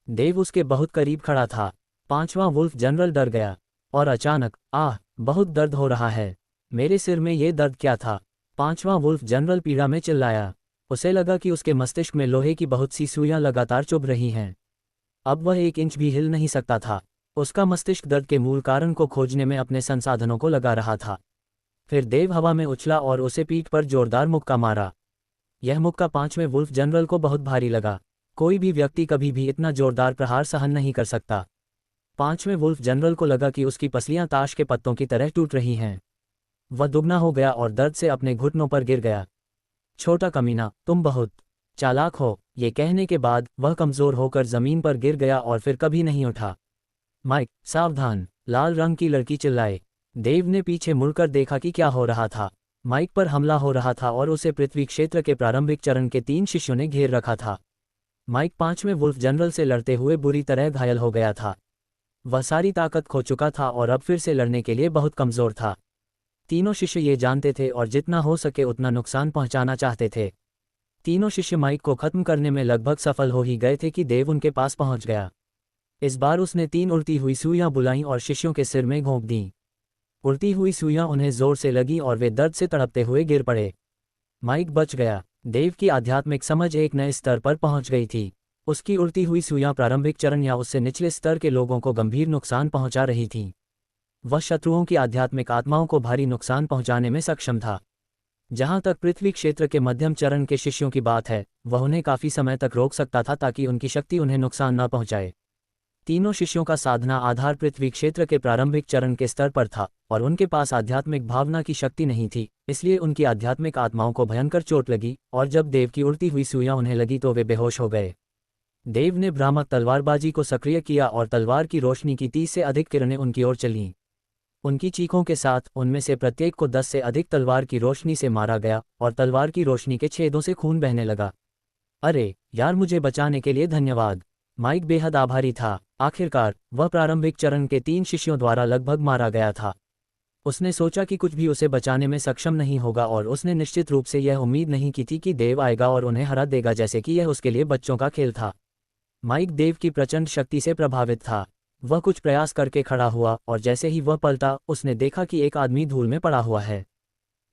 देव उसके बहुत करीब खड़ा था। 5वां वुल्फ जनरल डर गया और अचानक, आह, बहुत दर्द हो रहा है। मेरे सिर में ये दर्द क्या था? 5वां वुल्फ जनरल पीड़ा में चिल्लाया। उसे लगा कि उसके मस्तिष्क में लोहे की बहुत सी सुइयां लगातार चुभ रही हैं। अब वह 1 इंच भी हिल नहीं सकता था। उसका मस्तिष्क दर्द के मूल कारण को खोजने में अपने संसाधनों को लगा रहा था। फिर देव हवा में उछला और उसे पीठ पर जोरदार मुक्का मारा। यह मुक्का 5वें वुल्फ जनरल को बहुत भारी लगा। कोई भी व्यक्ति कभी भी इतना जोरदार प्रहार सहन नहीं कर सकता। 5वें वुल्फ जनरल को लगा कि उसकी पसलियां ताश के पत्तों की तरह टूट रही हैं। वह दुगना हो गया और दर्द से अपने घुटनों पर गिर गया। छोटा कमीना, तुम बहुत चालाक हो। ये कहने के बाद वह कमजोर होकर जमीन पर गिर गया और फिर कभी नहीं उठा। माइक, सावधान! लाल रंग की लड़की चिल्लाए। देव ने पीछे मुड़कर देखा कि क्या हो रहा था। माइक पर हमला हो रहा था और उसे पृथ्वी क्षेत्र के प्रारंभिक चरण के 3 शिष्यों ने घेर रखा था। माइक 5वें वुल्फ जनरल से लड़ते हुए बुरी तरह घायल हो गया था। वह सारी ताकत खो चुका था और अब फिर से लड़ने के लिए बहुत कमजोर था। तीनों शिष्य ये जानते थे और जितना हो सके उतना नुकसान पहुंचाना चाहते थे। तीनों शिष्य माइक को खत्म करने में लगभग सफल हो ही गए थे कि देव उनके पास पहुंच गया। इस बार उसने 3 उड़ती हुई सुइयां बुलाईं और शिष्यों के सिर में घोंप दीं। उड़ती हुई सुइयां उन्हें जोर से लगी और वे दर्द से तड़पते हुए गिर पड़े। माइक बच गया। देव की आध्यात्मिक समझ एक नए स्तर पर पहुंच गई थी। उसकी उड़ती हुई सुइयां प्रारंभिक चरण या उससे निचले स्तर के लोगों को गंभीर नुकसान पहुंचा रही थीं। वह शत्रुओं की आध्यात्मिक आत्माओं को भारी नुकसान पहुंचाने में सक्षम था। जहां तक पृथ्वी क्षेत्र के मध्यम चरण के शिष्यों की बात है, वह उन्हें काफी समय तक रोक सकता था ताकि उनकी शक्ति उन्हें नुकसान न पहुंचाए। तीनों शिष्यों का साधना आधार पृथ्वी क्षेत्र के प्रारंभिक चरण के स्तर पर था और उनके पास आध्यात्मिक भावना की शक्ति नहीं थी, इसलिए उनकी आध्यात्मिक आत्माओं को भयंकर चोट लगी और जब देव की उड़ती हुई सुइयां उन्हें लगी तो वे बेहोश हो गए। देव ने भ्रामक तलवारबाजी को सक्रिय किया और तलवार की रोशनी की 30 से अधिक किरणें उनकी ओर चलीं। उनकी चीखों के साथ उनमें से प्रत्येक को 10 से अधिक तलवार की रोशनी से मारा गया और तलवार की रोशनी के छेदों से खून बहने लगा। अरे यार, मुझे बचाने के लिए धन्यवाद। माइक बेहद आभारी था। आखिरकार वह प्रारंभिक चरण के 3 शिष्यों द्वारा लगभग मारा गया था। उसने सोचा कि कुछ भी उसे बचाने में सक्षम नहीं होगा और उसने निश्चित रूप से यह उम्मीद नहीं की थी कि देव आएगा और उन्हें हरा देगा, जैसे कि यह उसके लिए बच्चों का खेल था। माइक देव की प्रचंड शक्ति से प्रभावित था। वह कुछ प्रयास करके खड़ा हुआ और जैसे ही वह पलटा, उसने देखा कि एक आदमी धूल में पड़ा हुआ है।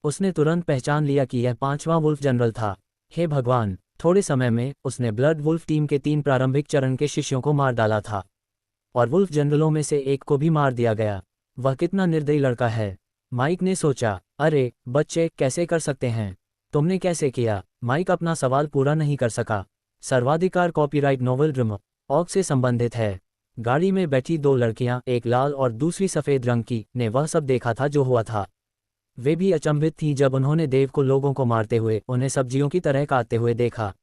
उसने तुरंत पहचान लिया कि यह 5वां वुल्फ जनरल था। हे भगवान! थोड़े समय में उसने ब्लड वुल्फ टीम के 3 प्रारंभिक चरण के शिष्यों को मार डाला था और वुल्फ जनरलों में से एक को भी मार दिया गया। वह कितना निर्दयी लड़का है। माइक ने सोचा, अरे बच्चे, कैसे कर सकते हैं? तुमने कैसे किया? माइक अपना सवाल पूरा नहीं कर सका। सर्वाधिकार कॉपीराइट नोवेल ड्रीम ऑग से संबंधित है। गाड़ी में बैठी 2 लड़कियां, एक लाल और दूसरी सफ़ेद रंग की, ने वह सब देखा था जो हुआ था। वे भी अचंभित थीं जब उन्होंने देव को लोगों को मारते हुए, उन्हें सब्जियों की तरह काटते हुए देखा।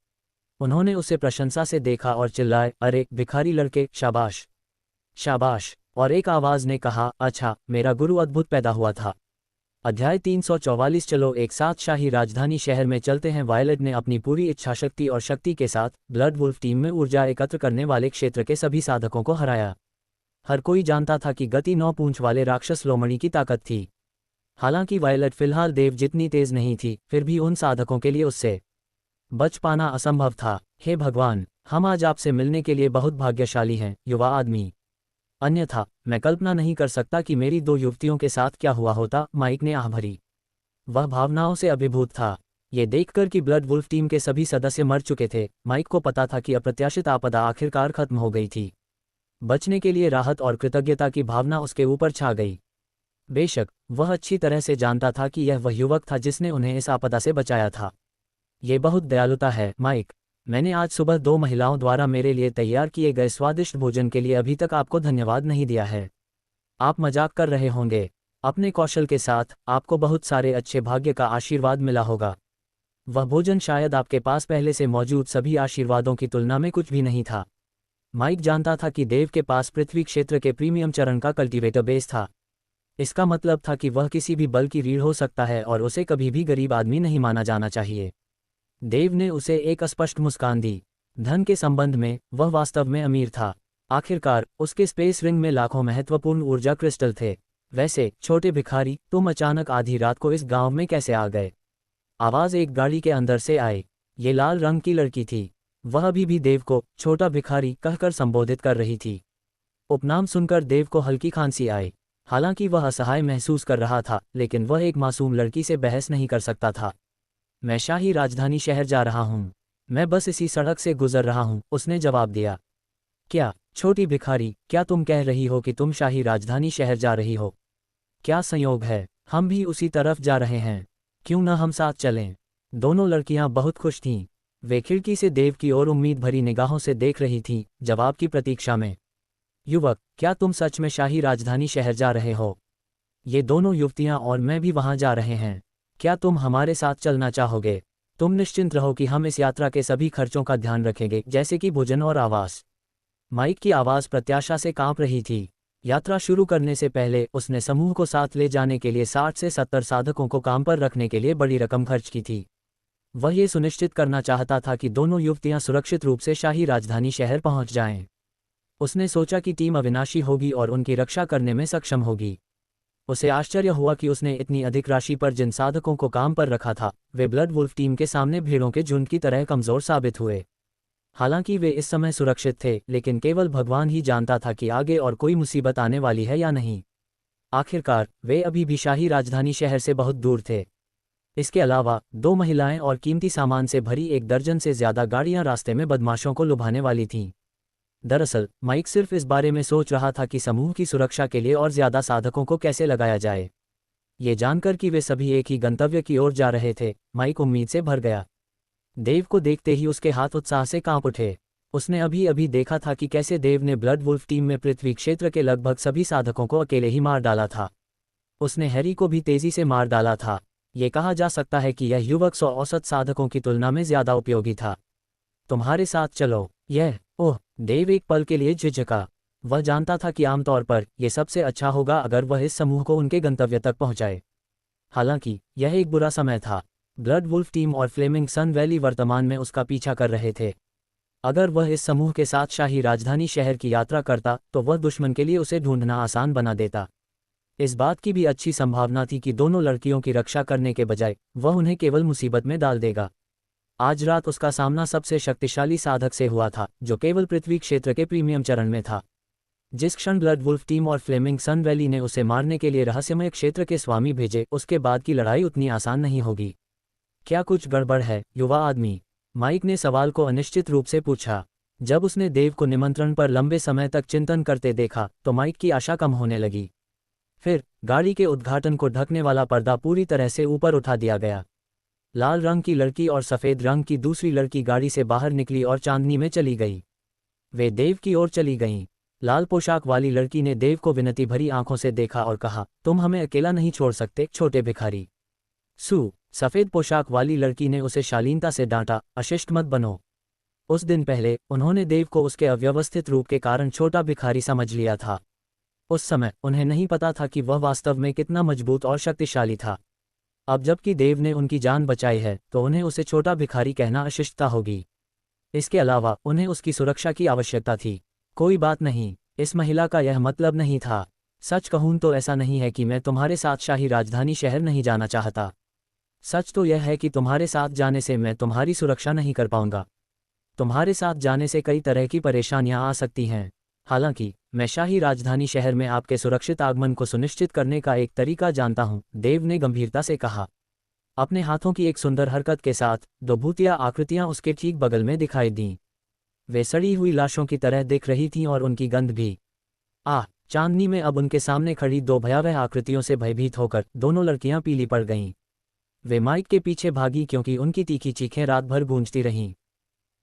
उन्होंने उसे प्रशंसा से देखा और चिल्लाए, अरे भिखारी लड़के, शाबाश शाबाश। और एक आवाज़ ने कहा, अच्छा, मेरा गुरु अद्भुत पैदा हुआ था। अध्याय 344। चलो एक साथ शाही राजधानी शहर में चलते हैं। वायलेट ने अपनी पूरी इच्छाशक्ति और शक्ति के साथ ब्लड वुल्फ टीम में ऊर्जा एकत्र करने वाले क्षेत्र के सभी साधकों को हराया। हर कोई जानता था कि गति 9 पूंछ वाले राक्षस लोमड़ी की ताकत थी। हालांकि वायलेट फिलहाल देव जितनी तेज नहीं थी, फिर भी उन साधकों के लिए उससे बच पाना असंभव था। हे भगवान, हम आज आपसे मिलने के लिए बहुत भाग्यशाली हैं, युवा आदमी। अन्यथा मैं कल्पना नहीं कर सकता कि मेरी 2 युवतियों के साथ क्या हुआ होता। माइक ने आह भरी। वह भावनाओं से अभिभूत था। ये देखकर कि ब्लड वुल्फ टीम के सभी सदस्य मर चुके थे, माइक को पता था कि अप्रत्याशित आपदा आखिरकार खत्म हो गई थी। बचने के लिए राहत और कृतज्ञता की भावना उसके ऊपर छा गई। बेशक वह अच्छी तरह से जानता था कि यह वह युवक था जिसने उन्हें इस आपदा से बचाया था। ये बहुत दयालुता है, माइक। मैंने आज सुबह 2 महिलाओं द्वारा मेरे लिए तैयार किए गए स्वादिष्ट भोजन के लिए अभी तक आपको धन्यवाद नहीं दिया है। आप मजाक कर रहे होंगे। अपने कौशल के साथ आपको बहुत सारे अच्छे भाग्य का आशीर्वाद मिला होगा। वह भोजन शायद आपके पास पहले से मौजूद सभी आशीर्वादों की तुलना में कुछ भी नहीं था। माइक जानता था कि देव के पास पृथ्वी क्षेत्र के प्रीमियम चरण का कल्टीवेटर बेस था। इसका मतलब था कि वह किसी भी बल की रीढ़ हो सकता है और उसे कभी भी गरीब आदमी नहीं माना जाना चाहिए। देव ने उसे एक स्पष्ट मुस्कान दी। धन के संबंध में वह वास्तव में अमीर था। आखिरकार उसके स्पेस रिंग में लाखों महत्वपूर्ण ऊर्जा क्रिस्टल थे। वैसे छोटे भिखारी, तुम अचानक आधी रात को इस गांव में कैसे आ गए? आवाज एक गाड़ी के अंदर से आई। ये लाल रंग की लड़की थी। वह अभी भी देव को छोटा भिखारी कहकर संबोधित कर रही थी। उपनाम सुनकर देव को हल्की खांसी आई। हालांकि वह असहाय महसूस कर रहा था, लेकिन वह एक मासूम लड़की से बहस नहीं कर सकता था। मैं शाही राजधानी शहर जा रहा हूँ। मैं बस इसी सड़क से गुजर रहा हूँ, उसने जवाब दिया। क्या, छोटी भिखारी, क्या तुम कह रही हो कि तुम शाही राजधानी शहर जा रही हो? क्या संयोग है, हम भी उसी तरफ जा रहे हैं। क्यों न हम साथ चलें? दोनों लड़कियां बहुत खुश थीं। वे खिड़की से देव की ओर उम्मीद भरी निगाहों से देख रही थीं, जवाब की प्रतीक्षा में। युवक, क्या तुम सच में शाही राजधानी शहर जा रहे हो? ये दोनों युवतियां और मैं भी वहां जा रहे हैं। क्या तुम हमारे साथ चलना चाहोगे? तुम निश्चिंत रहो कि हम इस यात्रा के सभी खर्चों का ध्यान रखेंगे, जैसे कि भोजन और आवास। माइक की आवाज़ प्रत्याशा से कांप रही थी। यात्रा शुरू करने से पहले उसने समूह को साथ ले जाने के लिए 60 से 70 साधकों को काम पर रखने के लिए बड़ी रकम खर्च की थी। वह ये सुनिश्चित करना चाहता था कि दोनों युवतियां सुरक्षित रूप से शाही राजधानी शहर पहुंच जाएं। उसने सोचा कि टीम अविनाशी होगी और उनकी रक्षा करने में सक्षम होगी। उसे आश्चर्य हुआ कि उसने इतनी अधिक राशि पर जिन साधकों को काम पर रखा था, वे ब्लड वुल्फ टीम के सामने भेड़ों के झुंड की तरह कमज़ोर साबित हुए। हालांकि वे इस समय सुरक्षित थे, लेकिन केवल भगवान ही जानता था कि आगे और कोई मुसीबत आने वाली है या नहीं। आखिरकार वे अभी भी शाही राजधानी शहर से बहुत दूर थे। इसके अलावा 2 महिलाएं और कीमती सामान से भरी 1 दर्जन से ज्यादा गाड़ियां रास्ते में बदमाशों को लुभाने वाली थीं। दरअसल माइक सिर्फ इस बारे में सोच रहा था कि समूह की सुरक्षा के लिए और ज्यादा साधकों को कैसे लगाया जाए। ये जानकर कि वे सभी एक ही गंतव्य की ओर जा रहे थे, माइक उम्मीद से भर गया। देव को देखते ही उसके हाथ उत्साह से कांप उठे। उसने अभी अभी देखा था कि कैसे देव ने ब्लड वुल्फ टीम में पृथ्वी क्षेत्र के लगभग सभी साधकों को अकेले ही मार डाला था। उसने हैरी को भी तेजी से मार डाला था। ये कहा जा सकता है कि यह युवक 100 औसत साधकों की तुलना में ज्यादा उपयोगी था। तुम्हारे साथ चलो। ओह, देव एक पल के लिए झिझका। वह जानता था कि आमतौर पर यह सबसे अच्छा होगा अगर वह इस समूह को उनके गंतव्य तक पहुंचाए। हालांकि यह एक बुरा समय था। ब्लड वुल्फ टीम और फ्लेमिंग सन वैली वर्तमान में उसका पीछा कर रहे थे। अगर वह इस समूह के साथ शाही राजधानी शहर की यात्रा करता तो वह दुश्मन के लिए उसे ढूंढना आसान बना देता। इस बात की भी अच्छी संभावना थी कि दोनों लड़कियों की रक्षा करने के बजाय वह उन्हें केवल मुसीबत में डाल देगा। आज रात उसका सामना सबसे शक्तिशाली साधक से हुआ था, जो केवल पृथ्वी क्षेत्र के प्रीमियम चरण में था। जिस क्षण ब्लड वुल्फ टीम और फ्लेमिंग सन वैली ने उसे मारने के लिए रहस्यमय क्षेत्र के स्वामी भेजे, उसके बाद की लड़ाई उतनी आसान नहीं होगी। क्या कुछ गड़बड़ है, युवा आदमी? माइक ने सवाल को अनिश्चित रूप से पूछा। जब उसने देव को निमंत्रण पर लंबे समय तक चिंतन करते देखा तो माइक की आशा कम होने लगी। फिर गाड़ी के उद्घाटन को ढकने वाला पर्दा पूरी तरह से ऊपर उठा दिया गया। लाल रंग की लड़की और सफ़ेद रंग की दूसरी लड़की गाड़ी से बाहर निकली और चांदनी में चली गई। वे देव की ओर चली गईं। लाल पोशाक वाली लड़की ने देव को विनती भरी आंखों से देखा और कहा, तुम हमें अकेला नहीं छोड़ सकते, छोटे भिखारी। सफ़ेद पोशाक वाली लड़की ने उसे शालीनता से डांटा, अशिष्ट मत बनो। उस दिन पहले उन्होंने देव को उसके अव्यवस्थित रूप के कारण छोटा भिखारी समझ लिया था। उस समय उन्हें नहीं पता था कि वह वास्तव में कितना मजबूत और शक्तिशाली था। अब जबकि देव ने उनकी जान बचाई है तो उन्हें उसे छोटा भिखारी कहना अशिष्टता होगी। इसके अलावा उन्हें उसकी सुरक्षा की आवश्यकता थी। कोई बात नहीं, इस महिला का यह मतलब नहीं था। सच कहूं तो ऐसा नहीं है कि मैं तुम्हारे साथ शाही राजधानी शहर नहीं जाना चाहता। सच तो यह है कि तुम्हारे साथ जाने से मैं तुम्हारी सुरक्षा नहीं कर पाऊंगा। तुम्हारे साथ जाने से कई तरह की परेशानियां आ सकती हैं। हालांकि मैं शाही राजधानी शहर में आपके सुरक्षित आगमन को सुनिश्चित करने का एक तरीका जानता हूं, देव ने गंभीरता से कहा। अपने हाथों की एक सुंदर हरकत के साथ 2 भूतिया आकृतियां उसके ठीक बगल में दिखाई दीं। वे सड़ी हुई लाशों की तरह दिख रही थीं और उनकी गंध भी। चांदनी में अब उनके सामने खड़ी 2 भयावह आकृतियों से भयभीत होकर दोनों लड़कियां पीली पड़ गईं। वे माइक के पीछे भागी क्योंकि उनकी तीखी चीखें रात भर गूंजती रहीं।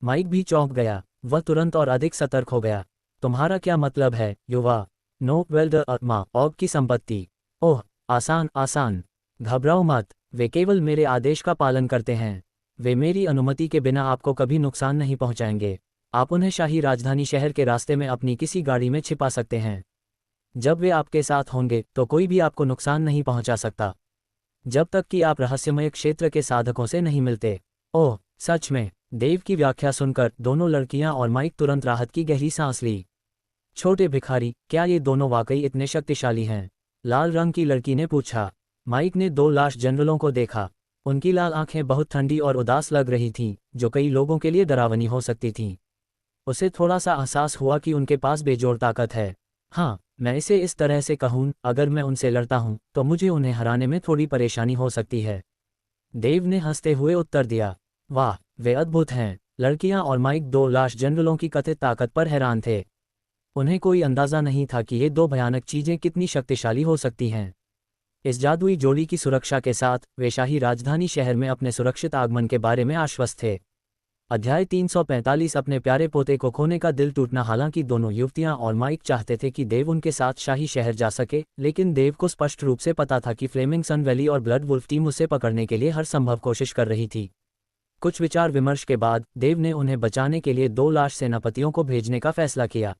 माइक भी चौंक गया। वह तुरंत और अधिक सतर्क हो गया। तुम्हारा क्या मतलब है, युवा? नो वेल्डर आत्मा ऑग की संपत्ति। ओह, आसान। घबराओ मत, वे केवल मेरे आदेश का पालन करते हैं। वे मेरी अनुमति के बिना आपको कभी नुकसान नहीं पहुंचाएंगे। आप उन्हें शाही राजधानी शहर के रास्ते में अपनी किसी गाड़ी में छिपा सकते हैं। जब वे आपके साथ होंगे तो कोई भी आपको नुकसान नहीं पहुंचा सकता, जब तक कि आप रहस्यमय क्षेत्र के साधकों से नहीं मिलते। ओह सच में। देव की व्याख्या सुनकर दोनों लड़कियां और माइक तुरंत राहत की गहरी सांस ली। छोटे भिखारी, क्या ये दोनों वाकई इतने शक्तिशाली हैं? लाल रंग की लड़की ने पूछा। माइक ने दो लाश जनरलों को देखा। उनकी लाल आंखें बहुत ठंडी और उदास लग रही थीं, जो कई लोगों के लिए डरावनी हो सकती थीं। उसे थोड़ा सा एहसास हुआ कि उनके पास बेजोड़ ताकत है। हाँ, मैं इसे इस तरह से कहूँ, अगर मैं उनसे लड़ता हूँ तो मुझे उन्हें हराने में थोड़ी परेशानी हो सकती है। देव ने हंसते हुए उत्तर दिया। वाह, वे अद्भुत हैं। लड़कियां और माइक दो लाश जनरलों की कथित ताकत पर हैरान थे। उन्हें कोई अंदाजा नहीं था कि ये दो भयानक चीजें कितनी शक्तिशाली हो सकती हैं। इस जादुई जोड़ी की सुरक्षा के साथ वे शाही राजधानी शहर में अपने सुरक्षित आगमन के बारे में आश्वस्त थे। अध्याय 345 अपने प्यारे पोते को खोने का दिल टूटना। हालांकि दोनों युवतियां और माइक चाहते थे कि देव उनके साथ शाही शहर जा सके, लेकिन देव को स्पष्ट रूप से पता था कि फ्लेमिंग सन वैली और ब्लड वुल्फ टीम उसे पकड़ने के लिए हर संभव कोशिश कर रही थी। कुछ विचार विमर्श के बाद देव ने उन्हें बचाने के लिए दो लाश सेनापतियों को भेजने का फैसला किया।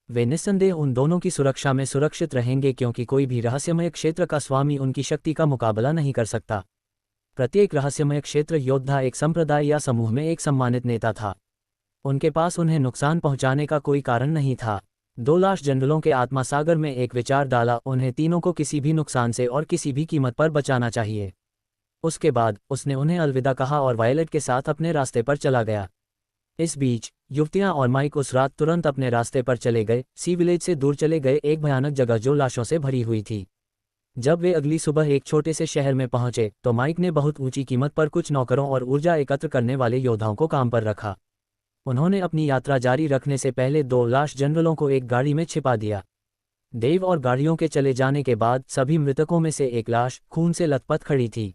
वे निस्संदेह उन दोनों की सुरक्षा में सुरक्षित रहेंगे, क्योंकि कोई भी रहस्यमय क्षेत्र का स्वामी उनकी शक्ति का मुकाबला नहीं कर सकता। प्रत्येक रहस्यमय क्षेत्र योद्धा एक संप्रदाय या समूह में एक सम्मानित नेता था। उनके पास उन्हें नुकसान पहुंचाने का कोई कारण नहीं था। दो लाश जनरलों के आत्मा सागर में एक विचार डाला, उन्हें तीनों को किसी भी नुकसान से और किसी भी कीमत पर बचाना चाहिए। उसके बाद उसने उन्हें अलविदा कहा और वायलेट के साथ अपने रास्ते पर चला गया। इस बीच युवतियां और माइक उस रात तुरंत अपने रास्ते पर चले गए, सी विलेज से दूर चले गए, एक भयानक जगह जो लाशों से भरी हुई थी। जब वे अगली सुबह एक छोटे से शहर में पहुंचे तो माइक ने बहुत ऊंची कीमत पर कुछ नौकरों और ऊर्जा एकत्र करने वाले योद्धाओं को काम पर रखा। उन्होंने अपनी यात्रा जारी रखने से पहले दो लाश जनरलों को एक गाड़ी में छिपा दिया। देव और गाड़ियों के चले जाने के बाद सभी मृतकों में से एक लाश खून से लथपथ खड़ी थी।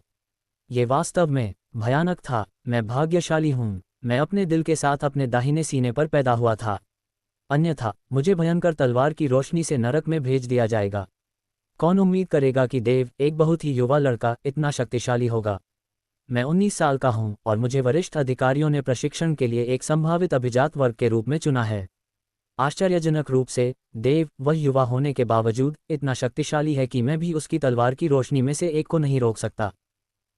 ये वास्तव में भयानक था। मैं भाग्यशाली हूँ, मैं अपने दिल के साथ अपने दाहिने सीने पर पैदा हुआ था, अन्यथा मुझे भयंकर तलवार की रोशनी से नरक में भेज दिया जाएगा। कौन उम्मीद करेगा कि देव, एक बहुत ही युवा लड़का, इतना शक्तिशाली होगा। मैं 19 साल का हूं और मुझे वरिष्ठ अधिकारियों ने प्रशिक्षण के लिए एक संभावित अभिजात वर्ग के रूप में चुना है। आश्चर्यजनक रूप से देव, वह युवा होने के बावजूद इतना शक्तिशाली है कि मैं भी उसकी तलवार की रोशनी में से एक को नहीं रोक सकता।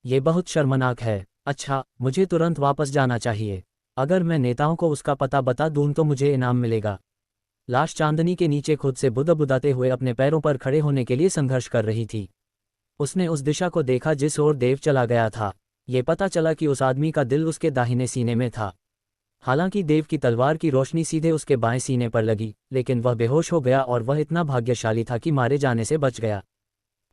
ये बहुत शर्मनाक है। अच्छा, मुझे तुरंत वापस जाना चाहिए। अगर मैं नेताओं को उसका पता बता दूं तो मुझे इनाम मिलेगा। लाश चांदनी के नीचे खुद से बुदबुदाते हुए अपने पैरों पर खड़े होने के लिए संघर्ष कर रही थी। उसने उस दिशा को देखा जिस ओर देव चला गया था। ये पता चला कि उस आदमी का दिल उसके दाहिने सीने में था। हालांकि देव की तलवार की रोशनी सीधे उसके बाएं सीने पर लगी, लेकिन वह बेहोश हो गया और वह इतना भाग्यशाली था कि मारे जाने से बच गया।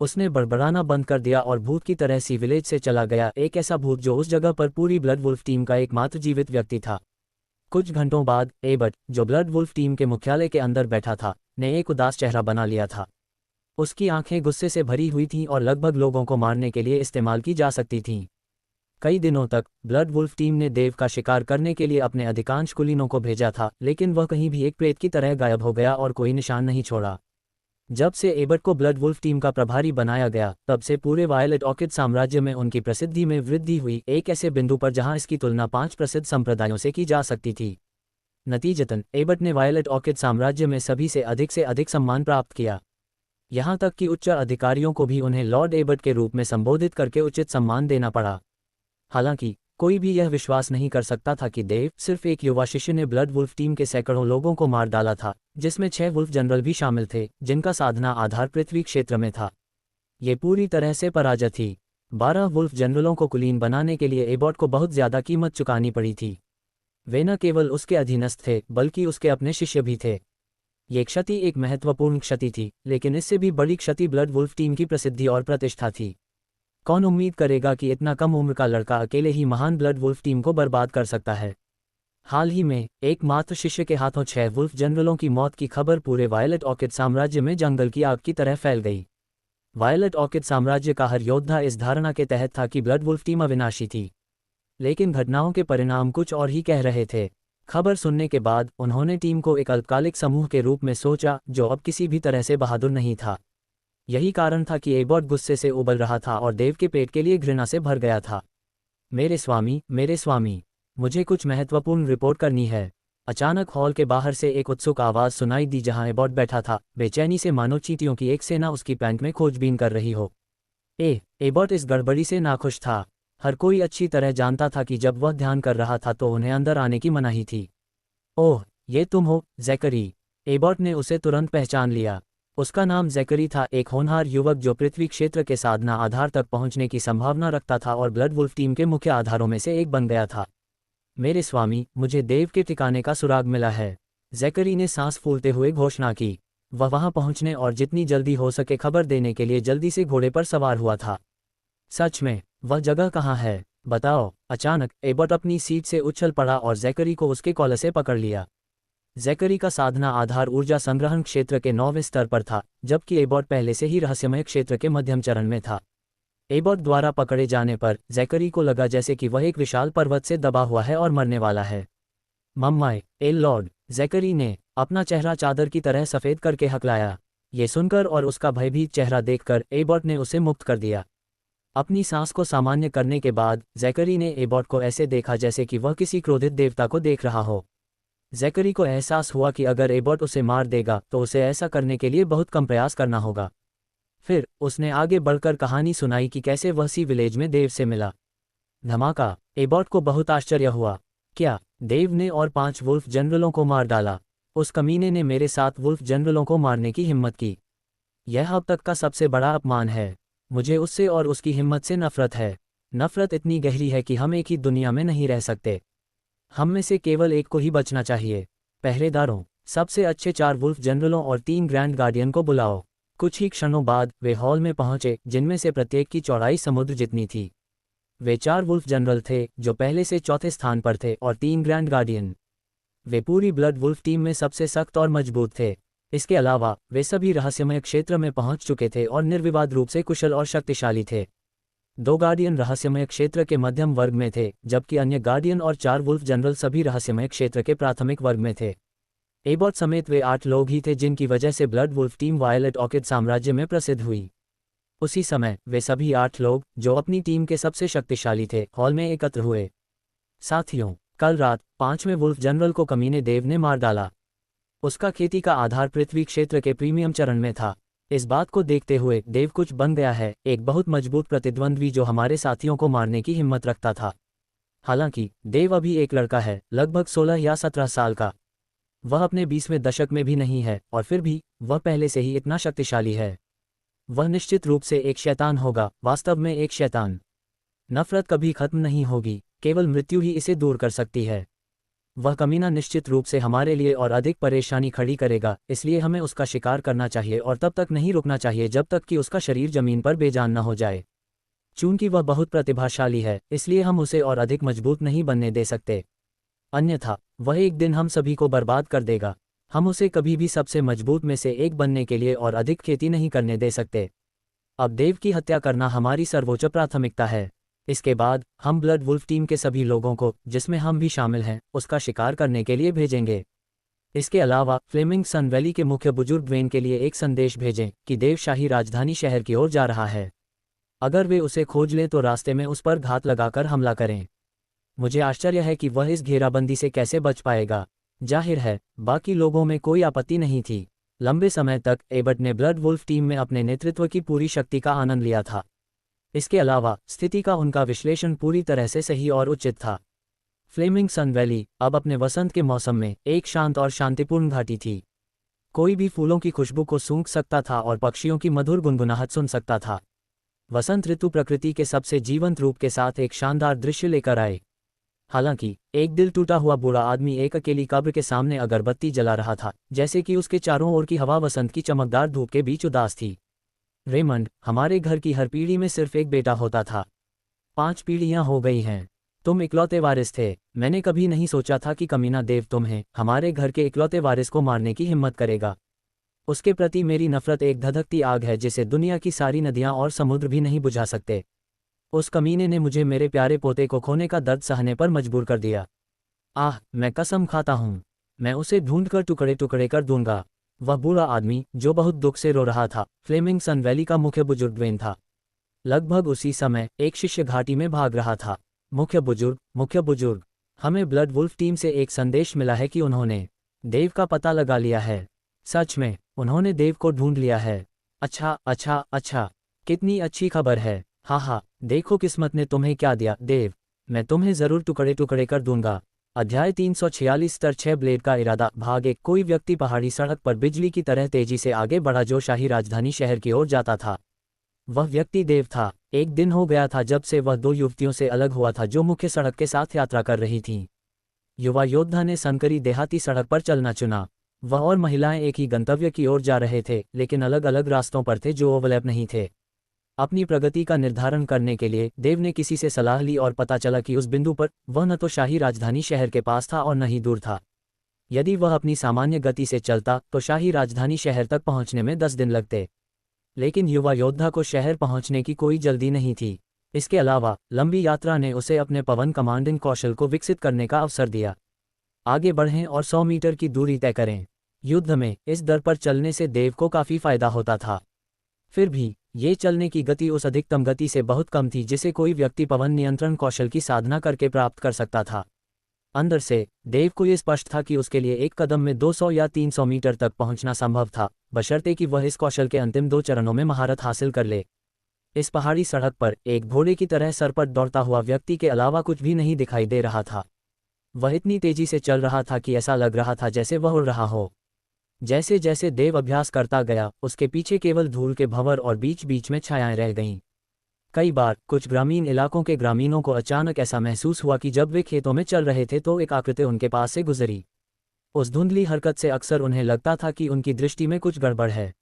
उसने बड़बड़ाना बंद कर दिया और भूत की तरह सी विलेज से चला गया, एक ऐसा भूत जो उस जगह पर पूरी ब्लड वुल्फ टीम का एकमात्र जीवित व्यक्ति था। कुछ घंटों बाद एबट, जो ब्लड वुल्फ टीम के मुख्यालय के अंदर बैठा था, ने एक उदास चेहरा बना लिया था। उसकी आंखें गुस्से से भरी हुई थीं और लगभग लोगों को मारने के लिए इस्तेमाल की जा सकती थीं। कई दिनों तक ब्लड वुल्फ टीम ने देव का शिकार करने के लिए अपने अधिकांश कुलीनों को भेजा था, लेकिन वह कहीं भी एक प्रेत की तरह गायब हो गया और कोई निशान नहीं छोड़ा। जब से एबट को ब्लड वुल्फ टीम का प्रभारी बनाया गया, तब से पूरे वायलेट ऑर्किड साम्राज्य में उनकी प्रसिद्धि में वृद्धि हुई, एक ऐसे बिंदु पर जहां इसकी तुलना 5 प्रसिद्ध संप्रदायों से की जा सकती थी। नतीजतन एबट ने वायलेट ऑर्किड साम्राज्य में सभी से अधिक सम्मान प्राप्त किया। यहां तक कि उच्च अधिकारियों को भी उन्हें लॉर्ड एबट के रूप में संबोधित करके उचित सम्मान देना पड़ा। हालांकि कोई भी यह विश्वास नहीं कर सकता था कि देव, सिर्फ एक युवा शिष्य ने ब्लड वुल्फ टीम के सैकड़ों लोगों को मार डाला था, जिसमें 6 वुल्फ जनरल भी शामिल थे, जिनका साधना आधार पृथ्वी क्षेत्र में था। ये पूरी तरह से पराजय थी। 12 वुल्फ जनरलों को कुलीन बनाने के लिए एबॉट को बहुत ज्यादा कीमत चुकानी पड़ी थी। वे न केवल उसके अधीनस्थ थे, बल्कि उसके अपने शिष्य भी थे। ये क्षति एक महत्वपूर्ण क्षति थी, लेकिन इससे भी बड़ी क्षति ब्लड वुल्फ टीम की प्रसिद्धि और प्रतिष्ठा थी। कौन उम्मीद करेगा कि इतना कम उम्र का लड़का अकेले ही महान ब्लड वुल्फ टीम को बर्बाद कर सकता है। हाल ही में एकमात्र शिष्य के हाथों 6 वुल्फ जनरलों की मौत की खबर पूरे वायलेट ऑर्किड साम्राज्य में जंगल की आग की तरह फैल गई। वायलेट ऑर्किड साम्राज्य का हर योद्धा इस धारणा के तहत था कि ब्लड वुल्फ टीम अविनाशी थी, लेकिन घटनाओं के परिणाम कुछ और ही कह रहे थे। खबर सुनने के बाद उन्होंने टीम को एक अल्पकालिक समूह के रूप में सोचा, जो अब किसी भी तरह से बहादुर नहीं था। यही कारण था कि एबॉट गुस्से से उबल रहा था और देव के पेट के लिए घृणा से भर गया था। मेरे स्वामी, मुझे कुछ महत्वपूर्ण रिपोर्ट करनी है। अचानक हॉल के बाहर से एक उत्सुक आवाज़ सुनाई दी जहां एबॉट बैठा था, बेचैनी से मानो चींटियों की एक सेना उसकी पैंट में खोजबीन कर रही हो। एबॉट इस गड़बड़ी से नाखुश था। हर कोई अच्छी तरह जानता था कि जब वह ध्यान कर रहा था तो उन्हें अंदर आने की मनाही थी। ओह, ये तुम हो, ज़ैकरी। एबॉट ने उसे तुरंत पहचान लिया। उसका नाम ज़ैकरी था, एक होनहार युवक जो पृथ्वी क्षेत्र के साधना आधार तक पहुंचने की संभावना रखता था और ब्लड वुल्फ टीम के मुख्य आधारों में से एक बन गया था। मेरे स्वामी, मुझे देव के ठिकाने का सुराग मिला है, ज़ैकरी ने सांस फूलते हुए घोषणा की। वह वहां पहुंचने और जितनी जल्दी हो सके खबर देने के लिए जल्दी से घोड़े पर सवार हुआ था। सच में, वह जगह कहाँ है? बताओ। अचानक एबॉट अपनी सीट से उछल पड़ा और ज़ैकरी को उसके कॉलर से पकड़ लिया। ज़ैकरी का साधना आधार ऊर्जा संग्रहण क्षेत्र के 9वें स्तर पर था, जबकि एबॉट पहले से ही रहस्यमय क्षेत्र के मध्यम चरण में था। एबॉट द्वारा पकड़े जाने पर ज़ैकरी को लगा जैसे कि वह एक विशाल पर्वत से दबा हुआ है और मरने वाला है। मम्माय, ए लॉर्ड, ज़ैकरी ने अपना चेहरा चादर की तरह सफ़ेद करके हकलाया। ये सुनकर और उसका भयभीत चेहरा देखकर एबॉट ने उसे मुक्त कर दिया। अपनी सांस को सामान्य करने के बाद ज़ैकरी ने एबॉट को ऐसे देखा जैसे कि वह किसी क्रोधित देवता को देख रहा हो। ज़ैकरी को एहसास हुआ कि अगर एबॉट उसे मार देगा तो उसे ऐसा करने के लिए बहुत कम प्रयास करना होगा। फिर उसने आगे बढ़कर कहानी सुनाई कि कैसे वह सी विलेज में देव से मिला। धमाका। एबॉट को बहुत आश्चर्य हुआ। क्या देव ने और 5 वुल्फ जनरलों को मार डाला? उस कमीने ने मेरे 7 वुल्फ जनरलों को मारने की हिम्मत की। यह अब तक का सबसे बड़ा अपमान है। मुझे उससे और उसकी हिम्मत से नफरत है। नफरत इतनी गहरी है कि हम एक ही दुनिया में नहीं रह सकते। हम में से केवल एक को ही बचना चाहिए। पहरेदारों, सबसे अच्छे 4 वुल्फ जनरलों और 3 ग्रैंड गार्डियन को बुलाओ। कुछ ही क्षणों बाद वे हॉल में पहुंचे, जिनमें से प्रत्येक की चौड़ाई समुद्र जितनी थी। वे 4 वुल्फ जनरल थे जो पहले से चौथे स्थान पर थे और 3 ग्रैंड गार्डियन। वे पूरी ब्लड वुल्फ टीम में सबसे सख्त और मजबूत थे। इसके अलावा वे सभी रहस्यमय क्षेत्र में पहुंच चुके थे और निर्विवाद रूप से कुशल और शक्तिशाली थे। 2 गार्डियन रहस्यमय क्षेत्र के मध्यम वर्ग में थे, जबकि अन्य गार्डियन और 4 वुल्फ जनरल सभी रहस्यमय क्षेत्र के प्राथमिक वर्ग में थे। एबॉट समेत वे 8 लोग ही थे जिनकी वजह से blood wolf team violet orchid साम्राज्य में प्रसिद्ध हुई। उसी समय वे सभी 8 लोग, जो अपनी टीम के सबसे शक्तिशाली थे, हॉल में एकत्र हुए। साथियों, कल रात 5वें वुल्फ जनरल को कमीने देव ने मार डाला। उसका खेती का आधार पृथ्वी क्षेत्र के प्रीमियम चरण में था। इस बात को देखते हुए देव कुछ बन गया है, एक बहुत मजबूत प्रतिद्वंद्वी जो हमारे साथियों को मारने की हिम्मत रखता था। हालांकि देव अभी एक लड़का है, लगभग 16 या 17 साल का। वह अपने 20वें दशक में भी नहीं है और फिर भी वह पहले से ही इतना शक्तिशाली है। वह निश्चित रूप से एक शैतान होगा, वास्तव में एक शैतान। नफरत कभी खत्म नहीं होगी, केवल मृत्यु ही इसे दूर कर सकती है। वह कमीना निश्चित रूप से हमारे लिए और अधिक परेशानी खड़ी करेगा, इसलिए हमें उसका शिकार करना चाहिए और तब तक नहीं रुकना चाहिए जब तक कि उसका शरीर जमीन पर बेजान न हो जाए। चूंकि वह बहुत प्रतिभाशाली है, इसलिए हम उसे और अधिक मजबूत नहीं बनने दे सकते, अन्यथा वह एक दिन हम सभी को बर्बाद कर देगा। हम उसे कभी भी सबसे मजबूत में से एक बनने के लिए और अधिक खेती नहीं करने दे सकते। अब देव की हत्या करना हमारी सर्वोच्च प्राथमिकता है। इसके बाद हम ब्लड वुल्फ टीम के सभी लोगों को, जिसमें हम भी शामिल हैं, उसका शिकार करने के लिए भेजेंगे। इसके अलावा फ्लेमिंग सन वैली के मुख्य बुजुर्ग वेन के लिए एक संदेश भेजें कि देव शाही राजधानी शहर की ओर जा रहा है। अगर वे उसे खोज लें तो रास्ते में उस पर घात लगाकर हमला करें। मुझे आश्चर्य है कि वह इस घेराबंदी से कैसे बच पाएगा। जाहिर है, बाकी लोगों में कोई आपत्ति नहीं थी। लंबे समय तक एबट ने ब्लड वुल्फ टीम में अपने नेतृत्व की पूरी शक्ति का आनंद लिया था। इसके अलावा स्थिति का उनका विश्लेषण पूरी तरह से सही और उचित था। फ्लेमिंग सन वैली अब अपने वसंत के मौसम में एक शांत और शांतिपूर्ण घाटी थी। कोई भी फूलों की खुशबू को सूंघ सकता था और पक्षियों की मधुर गुनगुनाहट सुन सकता था। वसंत ऋतु प्रकृति के सबसे जीवंत रूप के साथ एक शानदार दृश्य लेकर आए। हालांकि एक दिल टूटा हुआ बूढ़ा आदमी एक अकेली कब्र के सामने अगरबत्ती जला रहा था, जैसे कि उसके चारों ओर की हवा वसंत की चमकदार धूप के बीच उदास थी। रेमंड, हमारे घर की हर पीढ़ी में सिर्फ एक बेटा होता था। 5 पीढ़ियां हो गई हैं। तुम इकलौते वारिस थे। मैंने कभी नहीं सोचा था कि कमीना देव तुम्हें, हमारे घर के इकलौते वारिस को मारने की हिम्मत करेगा। उसके प्रति मेरी नफरत एक धधकती आग है जिसे दुनिया की सारी नदियां और समुद्र भी नहीं बुझा सकते। उस कमीने ने मुझे मेरे प्यारे पोते को खोने का दर्द सहने पर मजबूर कर दिया। आह, मैं कसम खाता हूँ, मैं उसे ढूंढकर टुकड़े टुकड़े कर दूंगा। वह बूढ़ा आदमी, जो बहुत दुख से रो रहा था, फ्लेमिंग सन वैली का मुख्य बुजुर्ग वेन था। लगभग उसी समय एक शिष्य घाटी में भाग रहा था। मुख्य बुजुर्ग, हमें ब्लड वुल्फ टीम से एक संदेश मिला है कि उन्होंने देव का पता लगा लिया है। सच में, उन्होंने देव को ढूंढ लिया है। अच्छा अच्छा अच्छा, कितनी अच्छी खबर है। हाँ हाँ, देखो किस्मत ने तुम्हें क्या दिया देव, मैं तुम्हें जरूर टुकड़े टुकड़े कर दूंगा। अध्याय 346 स्तर 6 ब्लेड का इरादा भाग 1। कोई व्यक्ति पहाड़ी सड़क पर बिजली की तरह तेजी से आगे बढ़ा जो शाही राजधानी शहर की ओर जाता था। वह व्यक्ति देव था। एक दिन हो गया था जब से वह दो युवतियों से अलग हुआ था जो मुख्य सड़क के साथ यात्रा कर रही थीं। युवा योद्धा ने संकरी देहाती सड़क पर चलना चुना। वह और महिलाएं एक ही गंतव्य की ओर जा रहे थे, लेकिन अलग अलग रास्तों पर थे जो ओवरलैप नहीं थे। अपनी प्रगति का निर्धारण करने के लिए देव ने किसी से सलाह ली और पता चला कि उस बिंदु पर वह न तो शाही राजधानी शहर के पास था और न ही दूर था। यदि वह अपनी सामान्य गति से चलता तो शाही राजधानी शहर तक पहुंचने में 10 दिन लगते, लेकिन युवा योद्धा को शहर पहुंचने की कोई जल्दी नहीं थी। इसके अलावा लंबी यात्रा ने उसे अपने पवन कमांडिंग कौशल को विकसित करने का अवसर दिया। आगे बढ़ें और 100 मीटर की दूरी तय करें। युद्ध में इस दर पर चलने से देव को काफ़ी फायदा होता था। फिर भी ये चलने की गति उस अधिकतम गति से बहुत कम थी जिसे कोई व्यक्ति पवन नियंत्रण कौशल की साधना करके प्राप्त कर सकता था। अंदर से देव को ये स्पष्ट था कि उसके लिए एक कदम में 200 या 300 मीटर तक पहुंचना संभव था, बशर्ते कि वह इस कौशल के अंतिम 2 चरणों में महारत हासिल कर ले। इस पहाड़ी सड़क पर एक घोड़े की तरह सर पर दौड़ता हुआ व्यक्ति के अलावा कुछ भी नहीं दिखाई दे रहा था। वह इतनी तेजी से चल रहा था कि ऐसा लग रहा था जैसे वह उड़ रहा हो। जैसे जैसे देव अभ्यास करता गया, उसके पीछे केवल धूल के भंवर और बीच बीच में छायाएं रह गईं। कई बार कुछ ग्रामीण इलाकों के ग्रामीणों को अचानक ऐसा महसूस हुआ कि जब वे खेतों में चल रहे थे तो एक आकृति उनके पास से गुजरी। उस धुंधली हरकत से अक्सर उन्हें लगता था कि उनकी दृष्टि में कुछ गड़बड़ है,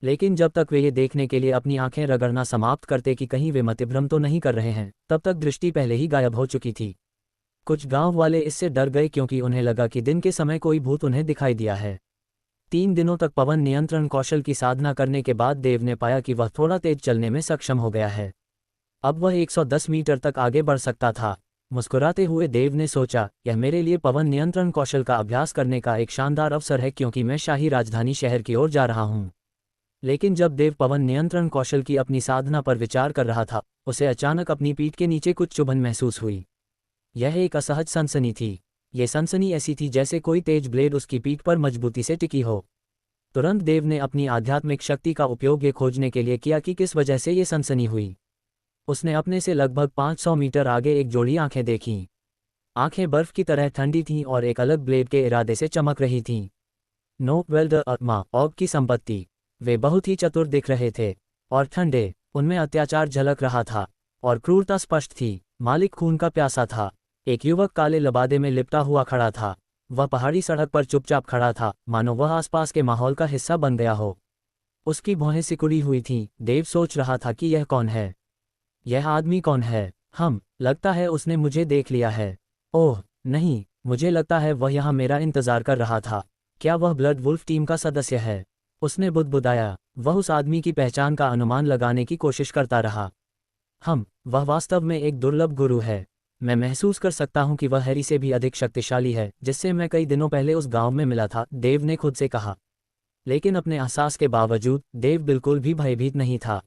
लेकिन जब तक वे ये देखने के लिए अपनी आंखें रगड़ना समाप्त करते कि कहीं वे मतिभ्रम तो नहीं कर रहे हैं, तब तक दृष्टि पहले ही गायब हो चुकी थी। कुछ गांव वाले इससे डर गए क्योंकि उन्हें लगा कि दिन के समय कोई भूत उन्हें दिखाई दिया है। 3 दिनों तक पवन नियंत्रण कौशल की साधना करने के बाद देव ने पाया कि वह थोड़ा तेज चलने में सक्षम हो गया है। अब वह 110 मीटर तक आगे बढ़ सकता था। मुस्कुराते हुए देव ने सोचा, यह मेरे लिए पवन नियंत्रण कौशल का अभ्यास करने का एक शानदार अवसर है क्योंकि मैं शाही राजधानी शहर की ओर जा रहा हूँ। लेकिन जब देव पवन नियंत्रण कौशल की अपनी साधना पर विचार कर रहा था, उसे अचानक अपनी पीठ के नीचे कुछ चुभन महसूस हुई। यह एक असहज सनसनी थी। ये सनसनी ऐसी थी जैसे कोई तेज ब्लेड उसकी पीठ पर मजबूती से टिकी हो। तुरंत देव ने अपनी आध्यात्मिक शक्ति का उपयोग ये खोजने के लिए किया कि किस वजह से ये सनसनी हुई। उसने अपने से लगभग 500 मीटर आगे एक जोड़ी आंखें देखीं। आंखें बर्फ की तरह ठंडी थीं और एक अलग ब्लेड के इरादे से चमक रही थीं। नो वेल्डर आत्मा ऑग की संपत्ति। वे बहुत ही चतुर दिख रहे थे और ठंडे। उनमें अत्याचार झलक रहा था और क्रूरता स्पष्ट थी। मालिक खून का प्यासा था। एक युवक काले लबादे में लिपटा हुआ खड़ा था। वह पहाड़ी सड़क पर चुपचाप खड़ा था, मानो वह आसपास के माहौल का हिस्सा बन गया हो। उसकी भौहें सिकुड़ी हुई थीं। देव सोच रहा था कि यह कौन है? यह आदमी कौन है? लगता है उसने मुझे देख लिया है। ओह नहीं, मुझे लगता है वह यहाँ मेरा इंतजार कर रहा था। क्या वह ब्लड वुल्फ टीम का सदस्य है? उसने बुदबुदाया। वह उस आदमी की पहचान का अनुमान लगाने की कोशिश करता रहा। वह वास्तव में एक दुर्लभ गुरु है। मैं महसूस कर सकता हूँ कि वह हैरी से भी अधिक शक्तिशाली है, जिससे मैं कई दिनों पहले उस गांव में मिला था, देव ने खुद से कहा। लेकिन अपने एहसास के बावजूद देव बिल्कुल भी भयभीत नहीं था।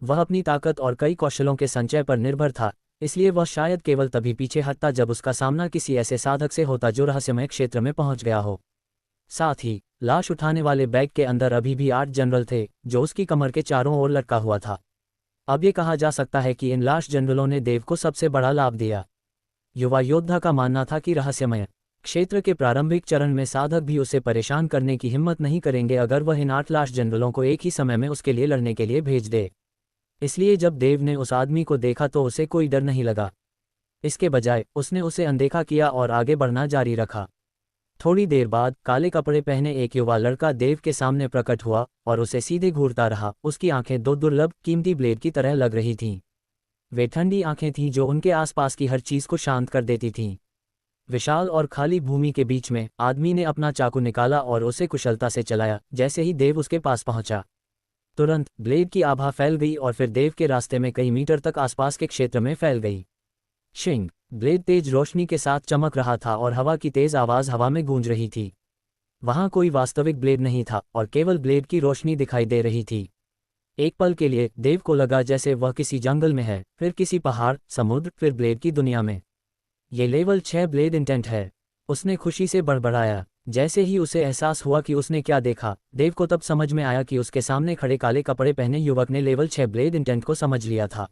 वह अपनी ताकत और कई कौशलों के संचय पर निर्भर था, इसलिए वह शायद केवल तभी पीछे हटता जब उसका सामना किसी ऐसे साधक से होता जो रहस्यमय क्षेत्र में पहुंच गया हो। साथ ही लाश उठाने वाले बैग के अंदर अभी भी 8 जनरल थे, जो उसकी कमर के चारों ओर लटका हुआ था। अब ये कहा जा सकता है कि इन लाश जनरलों ने देव को सबसे बड़ा लाभ दिया। युवा योद्धा का मानना था कि रहस्यमय क्षेत्र के प्रारंभिक चरण में साधक भी उसे परेशान करने की हिम्मत नहीं करेंगे अगर वह इन 8 लाश जनरलों को एक ही समय में उसके लिए लड़ने के लिए भेज दे। इसलिए जब देव ने उस आदमी को देखा तो उसे कोई डर नहीं लगा। इसके बजाय उसने उसे अनदेखा किया और आगे बढ़ना जारी रखा। थोड़ी देर बाद काले कपड़े पहने एक युवा लड़का देव के सामने प्रकट हुआ और उसे सीधे घूरता रहा। उसकी आंखें 2 दुर्लभ कीमती ब्लेड की तरह लग रही थीं। वे ठंडी आंखें थीं जो उनके आसपास की हर चीज को शांत कर देती थीं। विशाल और खाली भूमि के बीच में आदमी ने अपना चाकू निकाला और उसे कुशलता से चलाया। जैसे ही देव उसके पास पहुंचा, तुरंत ब्लेड की आभा फैल गई और फिर देव के रास्ते में कई मीटर तक आसपास के क्षेत्र में फैल गई। शिंग! ब्लेड तेज रोशनी के साथ चमक रहा था और हवा की तेज आवाज हवा में गूंज रही थी। वहां कोई वास्तविक ब्लेड नहीं था और केवल ब्लेड की रोशनी दिखाई दे रही थी। एक पल के लिए देव को लगा जैसे वह किसी जंगल में है, फिर किसी पहाड़, समुद्र, फिर ब्लेड की दुनिया में। ये लेवल 6 ब्लेड इंटेंट है। उसने खुशी से बड़बड़ाया। जैसे ही उसे एहसास हुआ कि उसने क्या देखा, देव को तब समझ में आया कि उसके सामने खड़े काले कपड़े पहने युवक ने लेवल 6 ब्लेड इंटेंट को समझ लिया था।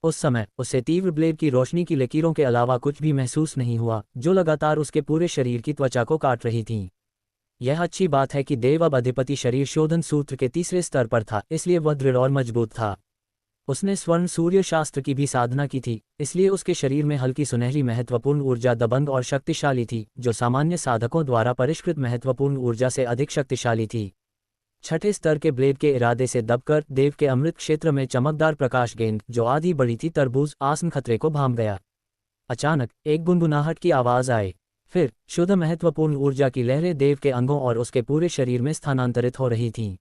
उस समय उसे तीव्र ब्लेड की रोशनी की लकीरों के अलावा कुछ भी महसूस नहीं हुआ, जो लगातार उसके पूरे शरीर की त्वचा को काट रही थीं। यह अच्छी बात है कि देव अब अधिपति शरीर शोधन सूत्र के तीसरे स्तर पर था, इसलिए वह दृढ़ और मजबूत था। उसने स्वर्ण सूर्य शास्त्र की भी साधना की थी, इसलिए उसके शरीर में हल्की सुनहरी महत्वपूर्ण ऊर्जा दबंग और शक्तिशाली थी, जो सामान्य साधकों द्वारा परिष्कृत महत्वपूर्ण ऊर्जा से अधिक शक्तिशाली थी। छठे स्तर के ब्लेड के इरादे से दबकर देव के अमृत क्षेत्र में चमकदार प्रकाश गेंद, जो आधी बड़ी थी तरबूज आसन खतरे को भांप गया। अचानक एक गुनगुनाहट की आवाज आई। फिर शुद्ध महत्वपूर्ण ऊर्जा की लहरें देव के अंगों और उसके पूरे शरीर में स्थानांतरित हो रही थीं।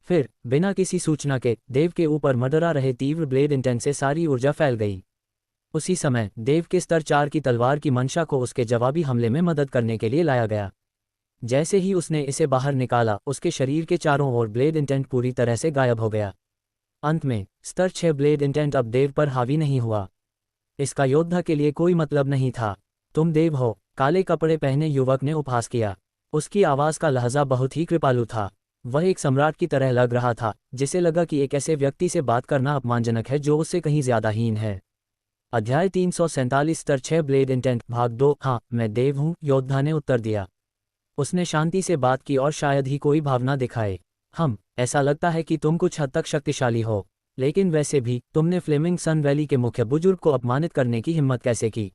फिर बिना किसी सूचना के देव के ऊपर मंडरा रहे तीव्र ब्लेड इंटेंट से सारी ऊर्जा फैल गई। उसी समय देव के स्तर 4 की तलवार की मंशा को उसके जवाबी हमले में मदद करने के लिए लाया गया। जैसे ही उसने इसे बाहर निकाला, उसके शरीर के चारों ओर ब्लेड इंटेंट पूरी तरह से गायब हो गया। अंत में स्तर 6 ब्लेड इंटेंट अब देव पर हावी नहीं हुआ। इसका योद्धा के लिए कोई मतलब नहीं था। तुम देव हो? काले कपड़े पहने युवक ने उपहास किया। उसकी आवाज़ का लहजा बहुत ही कृपालु था। वह एक सम्राट की तरह लग रहा था, जिसे लगा कि एक ऐसे व्यक्ति से बात करना अपमानजनक है जो उससे कहीं ज्यादा हीन है। अध्याय 347 स्तर 6 ब्लेड इंटेंट भाग 2। हाँ, मैं देव हूँ, योद्धा ने उत्तर दिया। उसने शांति से बात की और शायद ही कोई भावना दिखाए। ऐसा लगता है कि तुम कुछ हद तक शक्तिशाली हो, लेकिन वैसे भी तुमने फ्लेमिंग सन वैली के मुख्य बुजुर्ग को अपमानित करने की हिम्मत कैसे की?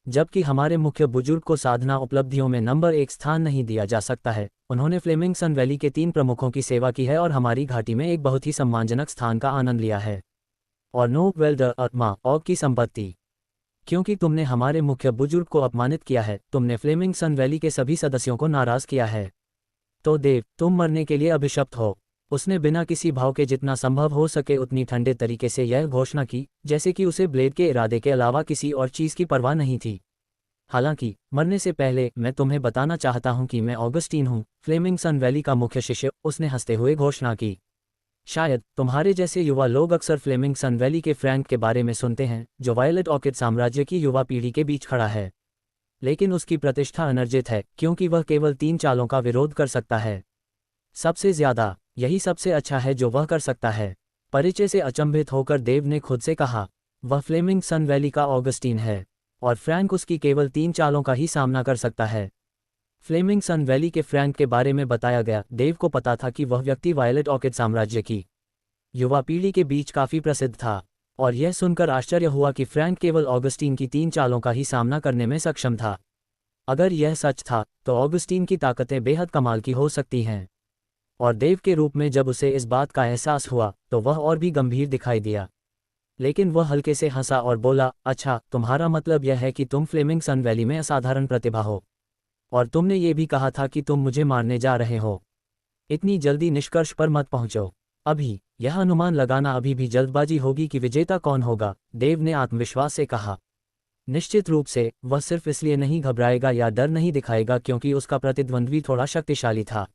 जबकि हमारे मुख्य बुजुर्ग को साधना उपलब्धियों में नंबर 1 स्थान नहीं दिया जा सकता है। उन्होंने फ्लेमिंग सन वैली के 3 प्रमुखों की सेवा की है और हमारी घाटी में एक बहुत ही सम्मानजनक स्थान का आनंद लिया है। और नो वेल्डर आत्मा ऑग की संपत्ति। क्योंकि तुमने हमारे मुख्य बुजुर्ग को अपमानित किया है, तुमने फ्लेमिंग सन वैली के सभी सदस्यों को नाराज किया है। तो देव, तुम मरने के लिए अभिशप्त हो। उसने बिना किसी भाव के जितना संभव हो सके उतनी ठंडे तरीके से यह घोषणा की, जैसे कि उसे ब्लेड के इरादे के अलावा किसी और चीज की परवाह नहीं थी। हालांकि मरने से पहले मैं तुम्हें बताना चाहता हूं कि मैं ऑगस्टीन हूं, फ्लेमिंग सन वैली का मुख्य शिष्य, उसने हंसते हुए घोषणा की। शायद तुम्हारे जैसे युवा लोग अक्सर फ्लेमिंग सन वैली के फ्रैंक के बारे में सुनते हैं, जो वायलेट ऑर्किड साम्राज्य की युवा पीढ़ी के बीच खड़ा है। लेकिन उसकी प्रतिष्ठा अनर्जित है, क्योंकि वह केवल 3 चालों का विरोध कर सकता है। सबसे ज्यादा, यही सबसे अच्छा है जो वह कर सकता है। परिचय से अचंभित होकर देव ने खुद से कहा, वह फ्लेमिंग सन वैली का ऑगस्टीन है, और फ्रैंक उसकी केवल 3 चालों का ही सामना कर सकता है। फ्लेमिंग सन वैली के फ्रैंक के बारे में बताया गया। देव को पता था कि वह व्यक्ति वायलेट ऑर्किड साम्राज्य की युवा पीढ़ी के बीच काफी प्रसिद्ध था, और यह सुनकर आश्चर्य हुआ कि फ्रैंक केवल ऑगस्टीन की 3 चालों का ही सामना करने में सक्षम था। अगर यह सच था, तो ऑगस्टीन की ताकतें बेहद कमाल की हो सकती हैं। और देव के रूप में जब उसे इस बात का एहसास हुआ, तो वह और भी गंभीर दिखाई दिया। लेकिन वह हल्के से हंसा और बोला, अच्छा, तुम्हारा मतलब यह है कि तुम फ्लेमिंग सन वैली में असाधारण प्रतिभा हो, और तुमने ये भी कहा था कि तुम मुझे मारने जा रहे हो। इतनी जल्दी निष्कर्ष पर मत पहुंचो। अभी यह अनुमान लगाना अभी भी जल्दबाजी होगी कि विजेता कौन होगा, देव ने आत्मविश्वास से कहा। निश्चित रूप से वह सिर्फ इसलिए नहीं घबराएगा या डर नहीं दिखाएगा क्योंकि उसका प्रतिद्वंद्वी थोड़ा शक्तिशाली था।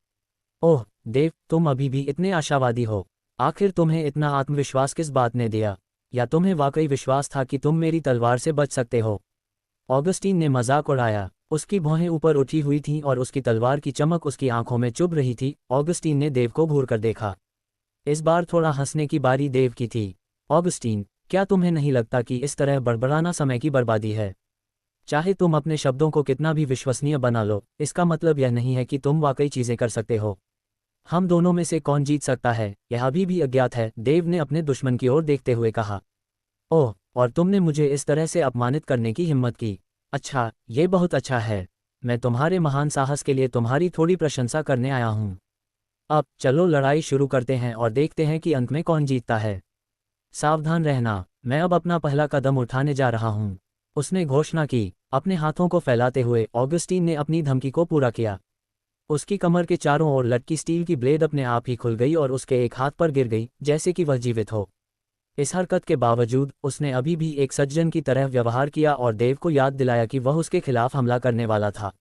ओह देव, तुम अभी भी इतने आशावादी हो। आखिर तुम्हें इतना आत्मविश्वास किस बात ने दिया? या तुम्हें वाकई विश्वास था कि तुम मेरी तलवार से बच सकते हो? ऑगस्टीन ने मजाक उड़ाया। उसकी भौहें ऊपर उठी हुई थीं और उसकी तलवार की चमक उसकी आंखों में चुभ रही थी। ऑगस्टीन ने देव को घूर कर देखा। इस बार थोड़ा हंसने की बारी देव की थी। ऑगस्टीन, क्या तुम्हें नहीं लगता कि इस तरह बड़बड़ाना समय की बर्बादी है? चाहे तुम अपने शब्दों को कितना भी विश्वसनीय बना लो, इसका मतलब यह नहीं है कि तुम वाकई चीजें कर सकते हो। हम दोनों में से कौन जीत सकता है, यह अभी भी अज्ञात है, देव ने अपने दुश्मन की ओर देखते हुए कहा। ओह, और तुमने मुझे इस तरह से अपमानित करने की हिम्मत की। अच्छा, ये बहुत अच्छा है। मैं तुम्हारे महान साहस के लिए तुम्हारी थोड़ी प्रशंसा करने आया हूँ। अब चलो लड़ाई शुरू करते हैं और देखते हैं कि अंत में कौन जीतता है। सावधान रहना, मैं अब अपना पहला कदम उठाने जा रहा हूँ, उसने घोषणा की। अपने हाथों को फैलाते हुए ऑगस्टीन ने अपनी धमकी को पूरा किया। उसकी कमर के चारों ओर लटकी स्टील की ब्लेड अपने आप ही खुल गई और उसके एक हाथ पर गिर गई, जैसे कि वह जीवित हो। इस हरकत के बावजूद उसने अभी भी एक सज्जन की तरह व्यवहार किया और देव को याद दिलाया कि वह उसके खिलाफ हमला करने वाला था।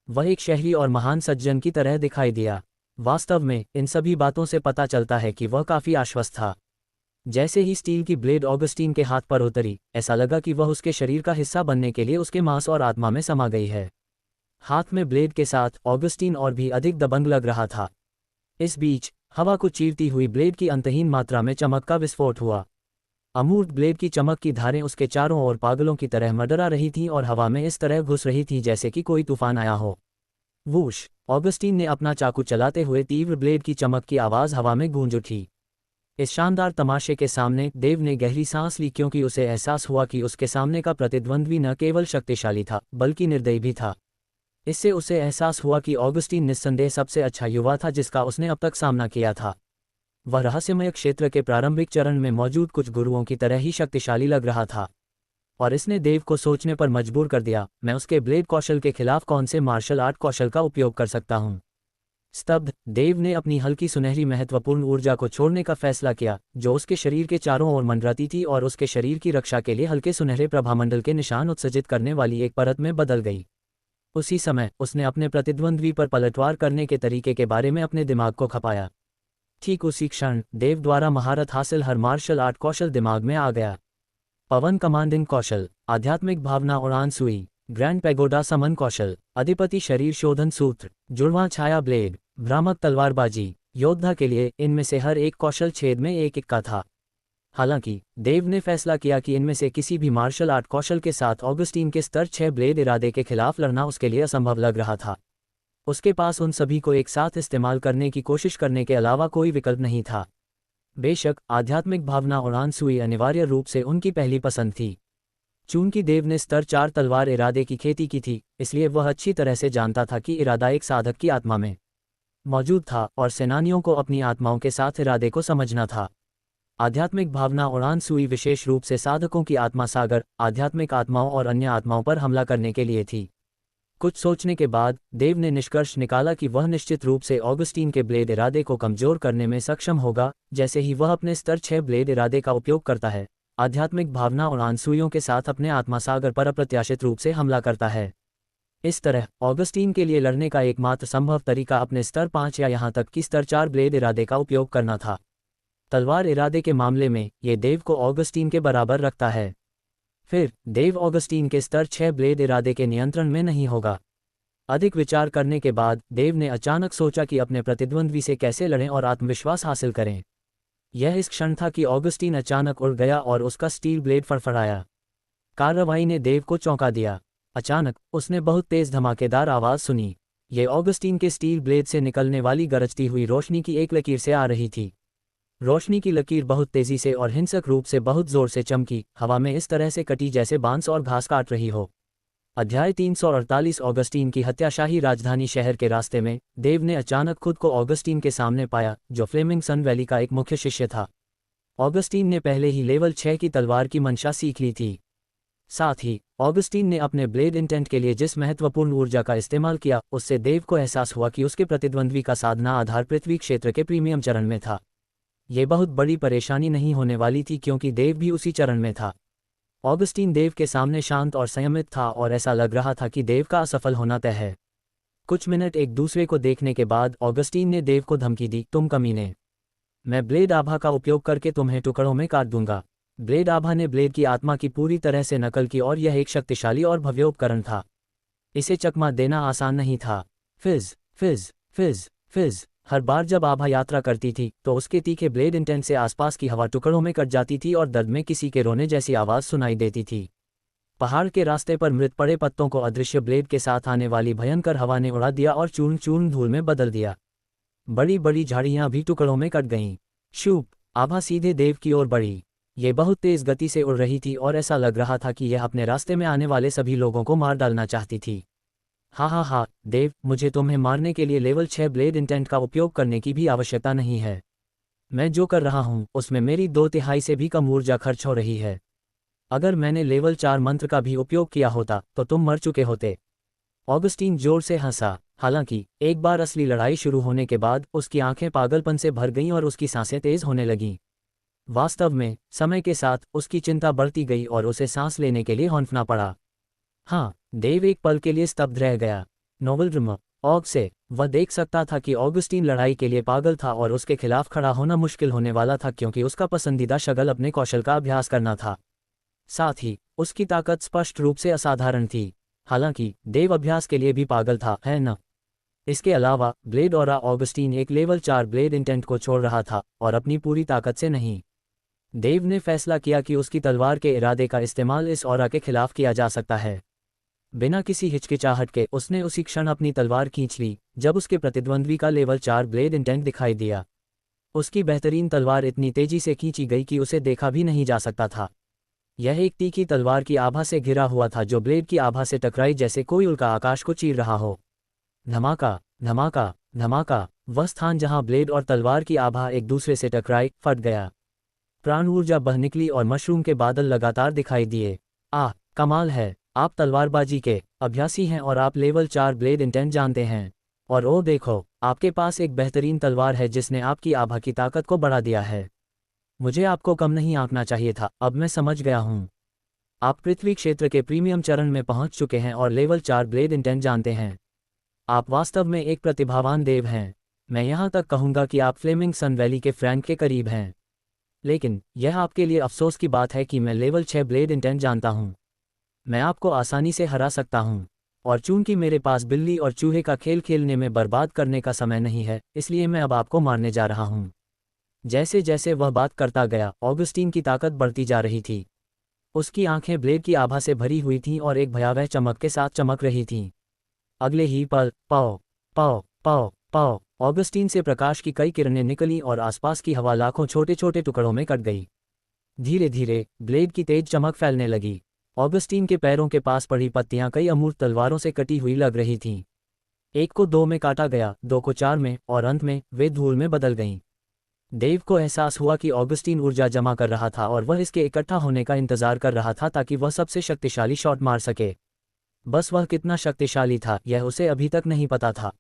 वह एक शहरी और महान सज्जन की तरह दिखाई दिया। वास्तव में इन सभी बातों से पता चलता है कि वह काफी आश्वस्त था। जैसे ही स्टील की ब्लेड ऑगस्टीन के हाथ पर उतरी, ऐसा लगा कि वह उसके शरीर का हिस्सा बनने के लिए उसके मांस और आत्मा में समा गई है। हाथ में ब्लेड के साथ ऑगस्टीन और भी अधिक दबंग लग रहा था। इस बीच हवा को चीरती हुई ब्लेड की अंतहीन मात्रा में चमक का विस्फोट हुआ। अमूर्त ब्लेड की चमक की धारें उसके चारों ओर पागलों की तरह मंडरा रही थीं और हवा में इस तरह घुस रही थीं जैसे कि कोई तूफान आया हो। वूश! ऑगस्टीन ने अपना चाकू चलाते हुए तीव्र ब्लेड की चमक की आवाज़ हवा में गूंज उठी। इस शानदार तमाशे के सामने देव ने गहरी सांस ली, क्योंकि उसे एहसास हुआ कि उसके सामने का प्रतिद्वंद्वी न केवल शक्तिशाली था बल्कि निर्दयी भी था। इससे उसे एहसास हुआ कि ऑगस्टीन निस्संदेह सबसे अच्छा युवा था जिसका उसने अब तक सामना किया था। वह रहस्यमय क्षेत्र के प्रारंभिक चरण में मौजूद कुछ गुरुओं की तरह ही शक्तिशाली लग रहा था, और इसने देव को सोचने पर मजबूर कर दिया, मैं उसके ब्लेड कौशल के खिलाफ कौन से मार्शल आर्ट कौशल का उपयोग कर सकता हूँ। स्तब्ध, देव ने अपनी हल्की सुनहरी महत्वपूर्ण ऊर्जा को छोड़ने का फैसला किया, जो उसके शरीर के चारों ओर मंडराती थी और उसके शरीर की रक्षा के लिए हल्के सुनहरे प्रभामंडल के निशान उत्सर्जित करने वाली एक परत में बदल गई। उसी समय उसने अपने प्रतिद्वंद्वी पर पलटवार करने के तरीके के बारे में अपने दिमाग को खपाया। ठीक उसी क्षण देव द्वारा महारत हासिल हर मार्शल आर्ट कौशल दिमाग में आ गया। पवन कमांडिंग कौशल, आध्यात्मिक भावना उड़ान सुई, ग्रैंड पैगोडा समन कौशल, अधिपति शरीर शोधन सूत्र, जुड़वां छाया ब्लेड, भ्रामक तलवारबाजी। योद्धा के लिए इनमें से हर एक कौशल छेद में एक इक्का था। हालांकि देव ने फैसला किया कि इनमें से किसी भी मार्शल आर्ट कौशल के साथ ऑगस्टीन के स्तर 6 ब्लेड इरादे के खिलाफ लड़ना उसके लिए असंभव लग रहा था। उसके पास उन सभी को एक साथ इस्तेमाल करने की कोशिश करने के अलावा कोई विकल्प नहीं था। बेशक आध्यात्मिक भावना उड़ान सुई अनिवार्य रूप से उनकी पहली पसंद थी। चूंकि देव ने स्तर 4 तलवार इरादे की खेती की थी, इसलिए वह अच्छी तरह से जानता था कि इरादा एक साधक की आत्मा में मौजूद था और सेनानियों को अपनी आत्माओं के साथ इरादे को समझना था। आध्यात्मिक भावना उड़ान सुई विशेष रूप से साधकों की आत्मा सागर, आध्यात्मिक आत्माओं और अन्य आत्माओं पर हमला करने के लिए थी। कुछ सोचने के बाद देव ने निष्कर्ष निकाला कि वह निश्चित रूप से ऑगस्टीन के ब्लेड इरादे को कमजोर करने में सक्षम होगा, जैसे ही वह अपने स्तर 6 ब्लेड इरादे का उपयोग करता है, आध्यात्मिक भावना उड़ान सुइयों के साथ अपने आत्मा सागर पर अप्रत्याशित रूप से हमला करता है। इस तरह ऑगस्टीन के लिए लड़ने का एकमात्र संभव तरीका अपने स्तर 5 या यहाँ तक कि स्तर 4 ब्लेड इरादे का उपयोग करना था। तलवार इरादे के मामले में ये देव को ऑगस्टीन के बराबर रखता है। फिर देव ऑगस्टीन के स्तर 6 ब्लेड इरादे के नियंत्रण में नहीं होगा। अधिक विचार करने के बाद देव ने अचानक सोचा कि अपने प्रतिद्वंद्वी से कैसे लड़ें और आत्मविश्वास हासिल करें। यह इस क्षण था कि ऑगस्टीन अचानक उड़ गया और उसका स्टील ब्लेड फड़फड़ाया। कार्रवाई ने देव को चौंका दिया। अचानक उसने बहुत तेज धमाकेदार आवाज़ सुनी। यह ऑगस्टीन के स्टील ब्लेड से निकलने वाली गरजती हुई रोशनी की एक लकीर से आ रही थी। रोशनी की लकीर बहुत तेजी से और हिंसक रूप से बहुत जोर से चमकी, हवा में इस तरह से कटी जैसे बांस और घास काट रही हो। अध्याय 348 ऑगस्टीन की हत्या। शाही राजधानी शहर के रास्ते में देव ने अचानक खुद को ऑगस्टीन के सामने पाया, जो फ्लेमिंग सन वैली का एक मुख्य शिष्य था। ऑगस्टीन ने पहले ही लेवल 6 की तलवार की मंशा सीख ली थी। साथ ही ऑगस्टीन ने अपने ब्लेड इंटेंट के लिए जिस महत्वपूर्ण ऊर्जा का इस्तेमाल किया, उससे देव को एहसास हुआ कि उसके प्रतिद्वंद्वी का साधना आधार पृथ्वी क्षेत्र के प्रीमियम चरण में था। ये बहुत बड़ी परेशानी नहीं होने वाली थी, क्योंकि देव भी उसी चरण में था। ऑगस्टीन देव के सामने शांत और संयमित था और ऐसा लग रहा था कि देव का असफल होना तय है। कुछ मिनट एक दूसरे को देखने के बाद ऑगस्टीन ने देव को धमकी दी, तुम कमीने, मैं ब्लेड आभा का उपयोग करके तुम्हें टुकड़ों में काट दूंगा। ब्लेड आभा ने ब्लेड की आत्मा की पूरी तरह से नकल की और यह एक शक्तिशाली और भव्य उपकरण था। इसे चकमा देना आसान नहीं था। फिज फिज फिज फिज। हर बार जब आभा यात्रा करती थी तो उसके तीखे ब्लेड इंटेंट से आसपास की हवा टुकड़ों में कट जाती थी और दर्द में किसी के रोने जैसी आवाज़ सुनाई देती थी। पहाड़ के रास्ते पर मृत पड़े पत्तों को अदृश्य ब्लेड के साथ आने वाली भयंकर हवा ने उड़ा दिया और चूर्ण चूर्ण धूल में बदल दिया। बड़ी बड़ी झाड़ियां भी टुकड़ों में कट गईं। शूप! आभा सीधे देव की ओर बढ़ी। ये बहुत तेज गति से उड़ रही थी और ऐसा लग रहा था कि यह अपने रास्ते में आने वाले सभी लोगों को मार डालना चाहती थी। हाँ, देव, मुझे तुम्हें मारने के लिए लेवल 6 ब्लेड इंटेंट का उपयोग करने की भी आवश्यकता नहीं है। मैं जो कर रहा हूँ उसमें मेरी 2/3 से भी कम ऊर्जा खर्च हो रही है। अगर मैंने लेवल 4 मंत्र का भी उपयोग किया होता तो तुम मर चुके होते। ऑगस्टीन जोर से हंसा। हालांकि एक बार असली लड़ाई शुरू होने के बाद उसकी आंखें पागलपन से भर गईं और उसकी सांसें तेज होने लगीं। वास्तव में समय के साथ उसकी चिंता बढ़ती गई और उसे सांस लेने के लिए हौंफना पड़ा। हाँ, देव एक पल के लिए स्तब्ध रह गया। नोवल ड्रामा ऑग से वह देख सकता था कि ऑगस्टीन लड़ाई के लिए पागल था और उसके खिलाफ खड़ा होना मुश्किल होने वाला था क्योंकि उसका पसंदीदा शगल अपने कौशल का अभ्यास करना था। साथ ही उसकी ताकत स्पष्ट रूप से असाधारण थी। हालांकि देव अभ्यास के लिए भी पागल था, है न? इसके अलावा ब्लेड ऑरा ऑगस्टीन एक लेवल 4 ब्लेड इंटेंट को छोड़ रहा था और अपनी पूरी ताकत से नहीं। देव ने फैसला किया कि उसकी तलवार के इरादे का इस्तेमाल इस ऑरा के खिलाफ किया जा सकता है। बिना किसी हिचकिचाहट के उसने उसी क्षण अपनी तलवार खींच ली जब उसके प्रतिद्वंद्वी का लेवल 4 ब्लेड इंटेंट दिखाई दिया। उसकी बेहतरीन तलवार इतनी तेजी से खींची गई कि उसे देखा भी नहीं जा सकता था। यह एक तीखी तलवार की आभा से घिरा हुआ था जो ब्लेड की आभा से टकराई जैसे कोई उल्का आकाश को चीर रहा हो। धमाका धमाका धमाका। वह स्थान जहां ब्लेड और तलवार की आभा एक दूसरे से टकराई फट गया। प्राण ऊर्जा बह निकली और मशरूम के बादल लगातार दिखाई दिए। आह, कमाल है! आप तलवारबाजी के अभ्यासी हैं और आप लेवल 4 ब्लेड इंटेंट जानते हैं। और ओ देखो, आपके पास एक बेहतरीन तलवार है जिसने आपकी आभा की ताकत को बढ़ा दिया है। मुझे आपको कम नहीं आंकना चाहिए था। अब मैं समझ गया हूँ। आप पृथ्वी क्षेत्र के प्रीमियम चरण में पहुंच चुके हैं और लेवल 4 ब्लेड इंटेंट जानते हैं। आप वास्तव में एक प्रतिभावान देव हैं। मैं यहाँ तक कहूँगा कि आप फ्लेमिंग सन वैली के फ्रैंक के करीब हैं। लेकिन यह आपके लिए अफसोस की बात है कि मैं लेवल 6 ब्लेड इंटेंट जानता हूँ। मैं आपको आसानी से हरा सकता हूँ। और चूंकि मेरे पास बिल्ली और चूहे का खेल खेलने में बर्बाद करने का समय नहीं है, इसलिए मैं अब आपको मारने जा रहा हूँ। जैसे जैसे वह बात करता गया, ऑगस्टीन की ताकत बढ़ती जा रही थी। उसकी आंखें ब्लेड की आभा से भरी हुई थीं और एक भयावह चमक के साथ चमक रही थीं। अगले ही पल पाओ पाओ पाओ पाओ, ऑगस्टीन से प्रकाश की कई किरणें निकलीं और आसपास की हवा लाखों छोटे छोटे टुकड़ों में कट गई। धीरे धीरे ब्लेड की तेज चमक फैलने लगी। ऑगस्टीन के पैरों के पास पड़ी पत्तियां कई अमूर्त तलवारों से कटी हुई लग रही थीं। एक को 2 में काटा गया, 2 को 4 में, और अंत में वे धूल में बदल गईं। देव को एहसास हुआ कि ऑगस्टीन ऊर्जा जमा कर रहा था और वह इसके इकट्ठा होने का इंतजार कर रहा था ताकि वह सबसे शक्तिशाली शॉट मार सके। बस वह कितना शक्तिशाली था यह उसे अभी तक नहीं पता था।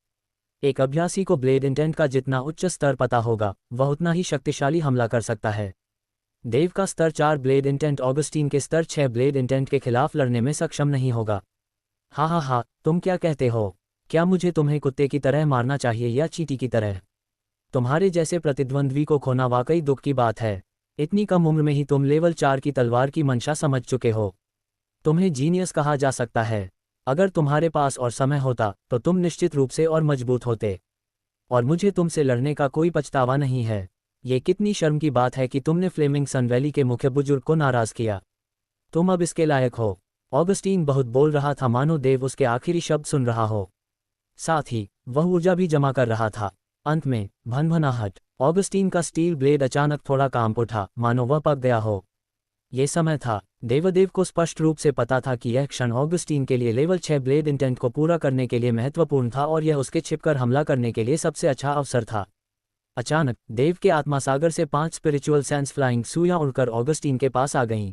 एक अभ्यासी को ब्लेड इंटेंट का जितना उच्च स्तर पता होगा, वह उतना ही शक्तिशाली हमला कर सकता है। देव का स्तर 4 ब्लेड इंटेंट ऑगस्टीन के स्तर 6 ब्लेड इंटेंट के खिलाफ लड़ने में सक्षम नहीं होगा। हा, तुम क्या कहते हो? क्या मुझे तुम्हें कुत्ते की तरह मारना चाहिए या चींटी की तरह? तुम्हारे जैसे प्रतिद्वंद्वी को खोना वाकई दुख की बात है। इतनी कम उम्र में ही तुम लेवल 4 की तलवार की मंशा समझ चुके हो। तुम्हें जीनियस कहा जा सकता है। अगर तुम्हारे पास और समय होता तो तुम निश्चित रूप से और मजबूत होते। और मुझे तुमसे लड़ने का कोई पछतावा नहीं है। ये कितनी शर्म की बात है कि तुमने फ्लेमिंग सन वैली के मुख्य बुजुर्ग को नाराज किया। तुम अब इसके लायक हो। ऑगस्टीन बहुत बोल रहा था मानो देव उसके आखिरी शब्द सुन रहा हो। साथ ही वह ऊर्जा भी जमा कर रहा था। अंत में भनभनाहट, ऑगस्टीन का स्टील ब्लेड अचानक थोड़ा कांप उठा मानो वह पक गया हो। ये समय था। देवदेव को स्पष्ट रूप से पता था कि यह क्षण ऑगस्टीन के लिए लेवल 6 ब्लेड इंटेंट को पूरा करने के लिए महत्वपूर्ण था और यह उसके छिपकर हमला करने के लिए सबसे अच्छा अवसर था। अचानक देव के आत्मासागर से 5 स्पिरिचुअल सेंस फ्लाइंग सुइयां उड़कर ऑगस्टीन के पास आ गईं।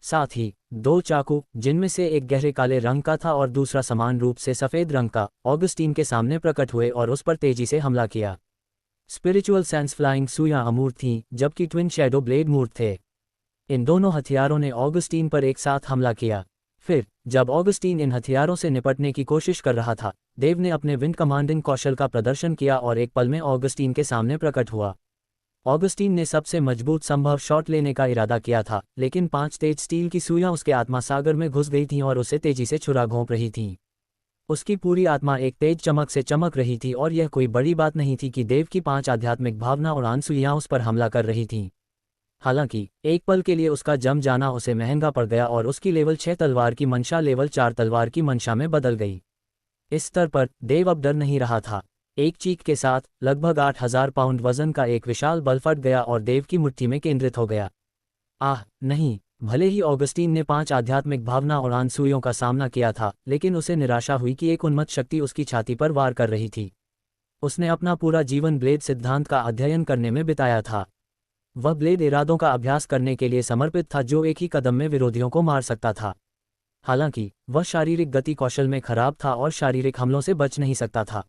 साथ ही 2 चाकू, जिनमें से एक गहरे काले रंग का था और दूसरा समान रूप से सफेद रंग का, ऑगस्टीन के सामने प्रकट हुए और उस पर तेजी से हमला किया। स्पिरिचुअल सेंस फ्लाइंग सुइयां अमूर्त थीं जबकि ट्विन शैडो ब्लेड मूर्त थे। इन दोनों हथियारों ने ऑगस्टीन पर एक साथ हमला किया। फिर जब ऑगस्टीन इन हथियारों से निपटने की कोशिश कर रहा था, देव ने अपने विंड कमांडिंग कौशल का प्रदर्शन किया और एक पल में ऑगस्टीन के सामने प्रकट हुआ। ऑगस्टीन ने सबसे मजबूत संभव शॉट लेने का इरादा किया था, लेकिन 5 तेज स्टील की सुइयां उसके आत्मा सागर में घुस गई थीं और उसे तेजी से छुरा घोंप रही थीं। उसकी पूरी आत्मा एक तेज चमक से चमक रही थी और यह कोई बड़ी बात नहीं थी कि देव की 5 आध्यात्मिक भावना और आंसुइयां उस पर हमला कर रही थीं। हालांकि एक पल के लिए उसका जम जाना उसे महंगा पड़ गया और उसकी लेवल 6 तलवार की मंशा लेवल 4 तलवार की मंशा में बदल गई। इस स्तर पर देव अब डर नहीं रहा था। एक चीख के साथ लगभग 8000 पाउंड वजन का एक विशाल बल फट गया और देव की मुट्ठी में केंद्रित हो गया। आह नहीं! भले ही ऑगस्टीन ने 5 आध्यात्मिक भावना और आंसुओं का सामना किया था, लेकिन उसे निराशा हुई कि एक उन्मत्त शक्ति उसकी छाती पर वार कर रही थी। उसने अपना पूरा जीवन ब्लेड सिद्धांत का अध्ययन करने में बिताया था। वह ब्लेड इरादों का अभ्यास करने के लिए समर्पित था जो एक ही कदम में विरोधियों को मार सकता था। हालांकि वह शारीरिक गति कौशल में खराब था और शारीरिक हमलों से बच नहीं सकता था।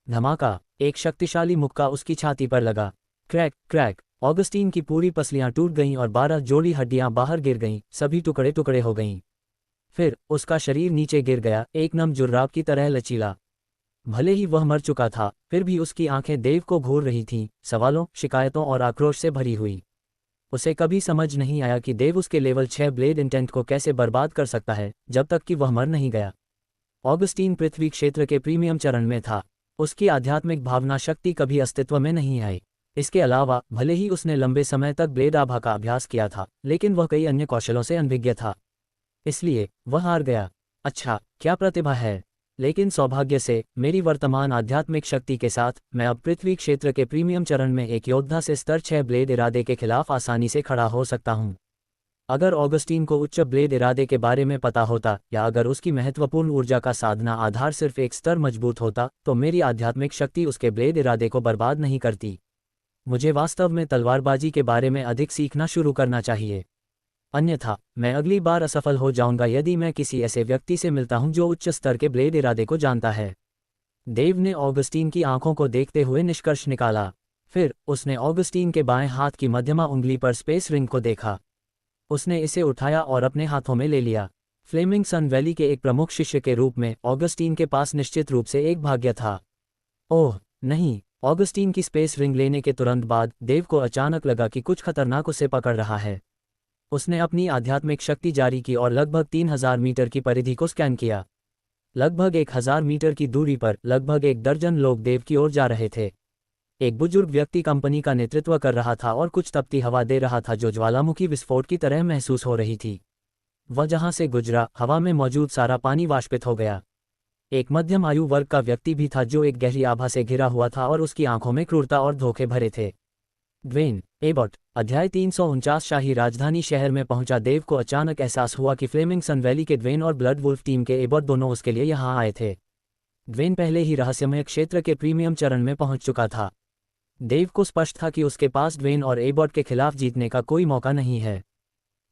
धमाका! एक शक्तिशाली मुक्का उसकी छाती पर लगा। Crack crack! ऑगस्टीन की पूरी पसलियां टूट गईं और 12 जोड़ी हड्डियां बाहर गिर गईं, सभी टुकड़े टुकड़े हो गईं। फिर उसका शरीर नीचे गिर गया, एक नम जुर्राब की तरह लचीला। भले ही वह मर चुका था, फिर भी उसकी आंखें देव को घूर रही थीं, सवालों, शिकायतों और आक्रोश से भरी हुई। उसे कभी समझ नहीं आया कि देव उसके लेवल 6 ब्लेड इंटेंट को कैसे बर्बाद कर सकता है, जब तक कि वह मर नहीं गया। ऑगस्टीन पृथ्वी क्षेत्र के प्रीमियम चरण में था। उसकी आध्यात्मिक भावना शक्ति कभी अस्तित्व में नहीं आई। इसके अलावा भले ही उसने लंबे समय तक ब्लेड आभा का अभ्यास किया था, लेकिन वह कई अन्य कौशलों से अनभिज्ञ था। इसलिए वह हार गया। अच्छा, क्या प्रतिभा है! लेकिन सौभाग्य से मेरी वर्तमान आध्यात्मिक शक्ति के साथ मैं अब पृथ्वी क्षेत्र के प्रीमियम चरण में एक योद्धा से स्तर 6 ब्लेड इरादे के खिलाफ आसानी से खड़ा हो सकता हूँ। अगर ऑगस्टीन को उच्च ब्लेड इरादे के बारे में पता होता, या अगर उसकी महत्वपूर्ण ऊर्जा का साधना आधार सिर्फ एक स्तर मजबूत होता, तो मेरी आध्यात्मिक शक्ति उसके ब्लेड इरादे को बर्बाद नहीं करती। मुझे वास्तव में तलवारबाजी के बारे में अधिक सीखना शुरू करना चाहिए। अन्यथा मैं अगली बार असफल हो जाऊंगा यदि मैं किसी ऐसे व्यक्ति से मिलता हूं जो उच्च स्तर के ब्लेड इरादे को जानता है। देव ने ऑगस्टीन की आंखों को देखते हुए निष्कर्ष निकाला। फिर उसने ऑगस्टीन के बाएं हाथ की मध्यमा उंगली पर स्पेस रिंग को देखा। उसने इसे उठाया और अपने हाथों में ले लिया। फ्लेमिंग सन वैली के एक प्रमुख शिष्य के रूप में ऑगस्टीन के पास निश्चित रूप से एक भाग्य था। ओह नहीं! ऑगस्टीन की स्पेस रिंग लेने के तुरंत बाद देव को अचानक लगा कि कुछ खतरनाक उसे पकड़ रहा है। उसने अपनी आध्यात्मिक शक्ति जारी की और लगभग 3000 मीटर की परिधि को स्कैन किया। लगभग 1000 मीटर की दूरी पर लगभग 1 दर्जन लोग देव की ओर जा रहे थे। एक बुजुर्ग व्यक्ति कंपनी का नेतृत्व कर रहा था और कुछ तपती हवा दे रहा था जो ज्वालामुखी विस्फोट की तरह महसूस हो रही थी। वह जहां से गुजरा, हवा में मौजूद सारा पानी वाष्पित हो गया। एक मध्यम आयु वर्ग का व्यक्ति भी था जो एक गहरी आभा से घिरा हुआ था और उसकी आंखों में क्रूरता और धोखे भरे थे। Dwayne Abbott. अध्याय 349। शाही राजधानी शहर में पहुंचा देव को अचानक एहसास हुआ कि फ्लेमिंग सन वैली के ड्वेन और ब्लड वुल्फ टीम के एबॉट दोनों उसके लिए यहां आए थे। ड्वेन पहले ही रहस्यमय क्षेत्र के प्रीमियम चरण में पहुंच चुका था। देव को स्पष्ट था कि उसके पास ड्वेन और एबॉट के खिलाफ जीतने का कोई मौका नहीं है।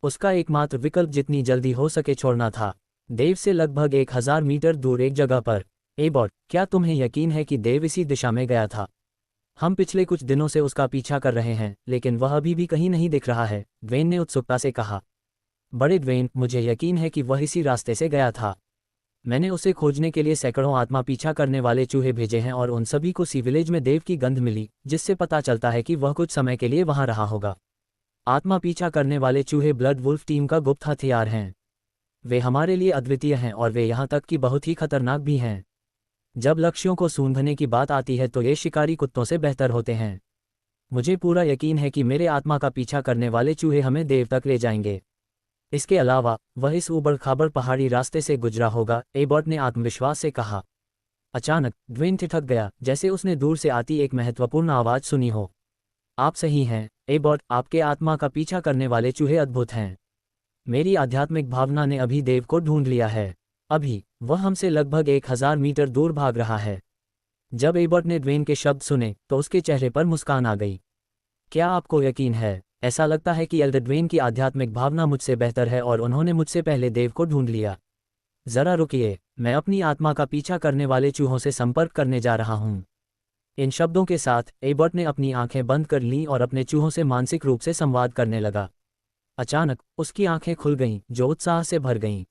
उसका एकमात्र विकल्प जितनी जल्दी हो सके छोड़ना था। देव से लगभग 1000 मीटर दूर एक जगह पर। एबॉट, क्या तुम्हें यकीन है कि देव इसी दिशा में गया था? हम पिछले कुछ दिनों से उसका पीछा कर रहे हैं, लेकिन वह अभी भी कहीं नहीं दिख रहा है, ड्वेन ने उत्सुकता से कहा। बड़े ड्वेन, मुझे यकीन है कि वह इसी रास्ते से गया था। मैंने उसे खोजने के लिए सैकड़ों आत्मा पीछा करने वाले चूहे भेजे हैं और उन सभी को सी विलेज में देव की गंध मिली, जिससे पता चलता है कि वह कुछ समय के लिए वहां रहा होगा। आत्मा पीछा करने वाले चूहे ब्लड वुल्फ टीम का गुप्त हथियार हैं। वे हमारे लिए अद्वितीय हैं और वे यहाँ तक कि बहुत ही खतरनाक भी हैं। जब लक्ष्यों को सूंघने की बात आती है तो ये शिकारी कुत्तों से बेहतर होते हैं। मुझे पूरा यकीन है कि मेरे आत्मा का पीछा करने वाले चूहे हमें देव तक ले जाएंगे। इसके अलावा वह इस ऊबड़ खाबड़ पहाड़ी रास्ते से गुजरा होगा, एबॉट ने आत्मविश्वास से कहा। अचानक ड्वेन ठिठक गया, जैसे उसने दूर से आती एक महत्वपूर्ण आवाज सुनी हो। आप सही हैं, एबॉट, आपके आत्मा का पीछा करने वाले चूहे अद्भुत हैं। मेरी आध्यात्मिक भावना ने अभी देव को ढूंढ लिया है। अभी वह हमसे लगभग 1000 मीटर दूर भाग रहा है। जब एबॉट ने ड्वेन के शब्द सुने तो उसके चेहरे पर मुस्कान आ गई। क्या आपको यकीन है? ऐसा लगता है कि एल्डर ड्वेन की आध्यात्मिक भावना मुझसे बेहतर है और उन्होंने मुझसे पहले देव को ढूंढ लिया। जरा रुकिए, मैं अपनी आत्मा का पीछा करने वाले चूहों से संपर्क करने जा रहा हूं। इन शब्दों के साथ एबॉट ने अपनी आंखें बंद कर लीं और अपने चूहों से मानसिक रूप से संवाद करने लगा। अचानक उसकी आंखें खुल गईं, जो उत्साह से भर गईं।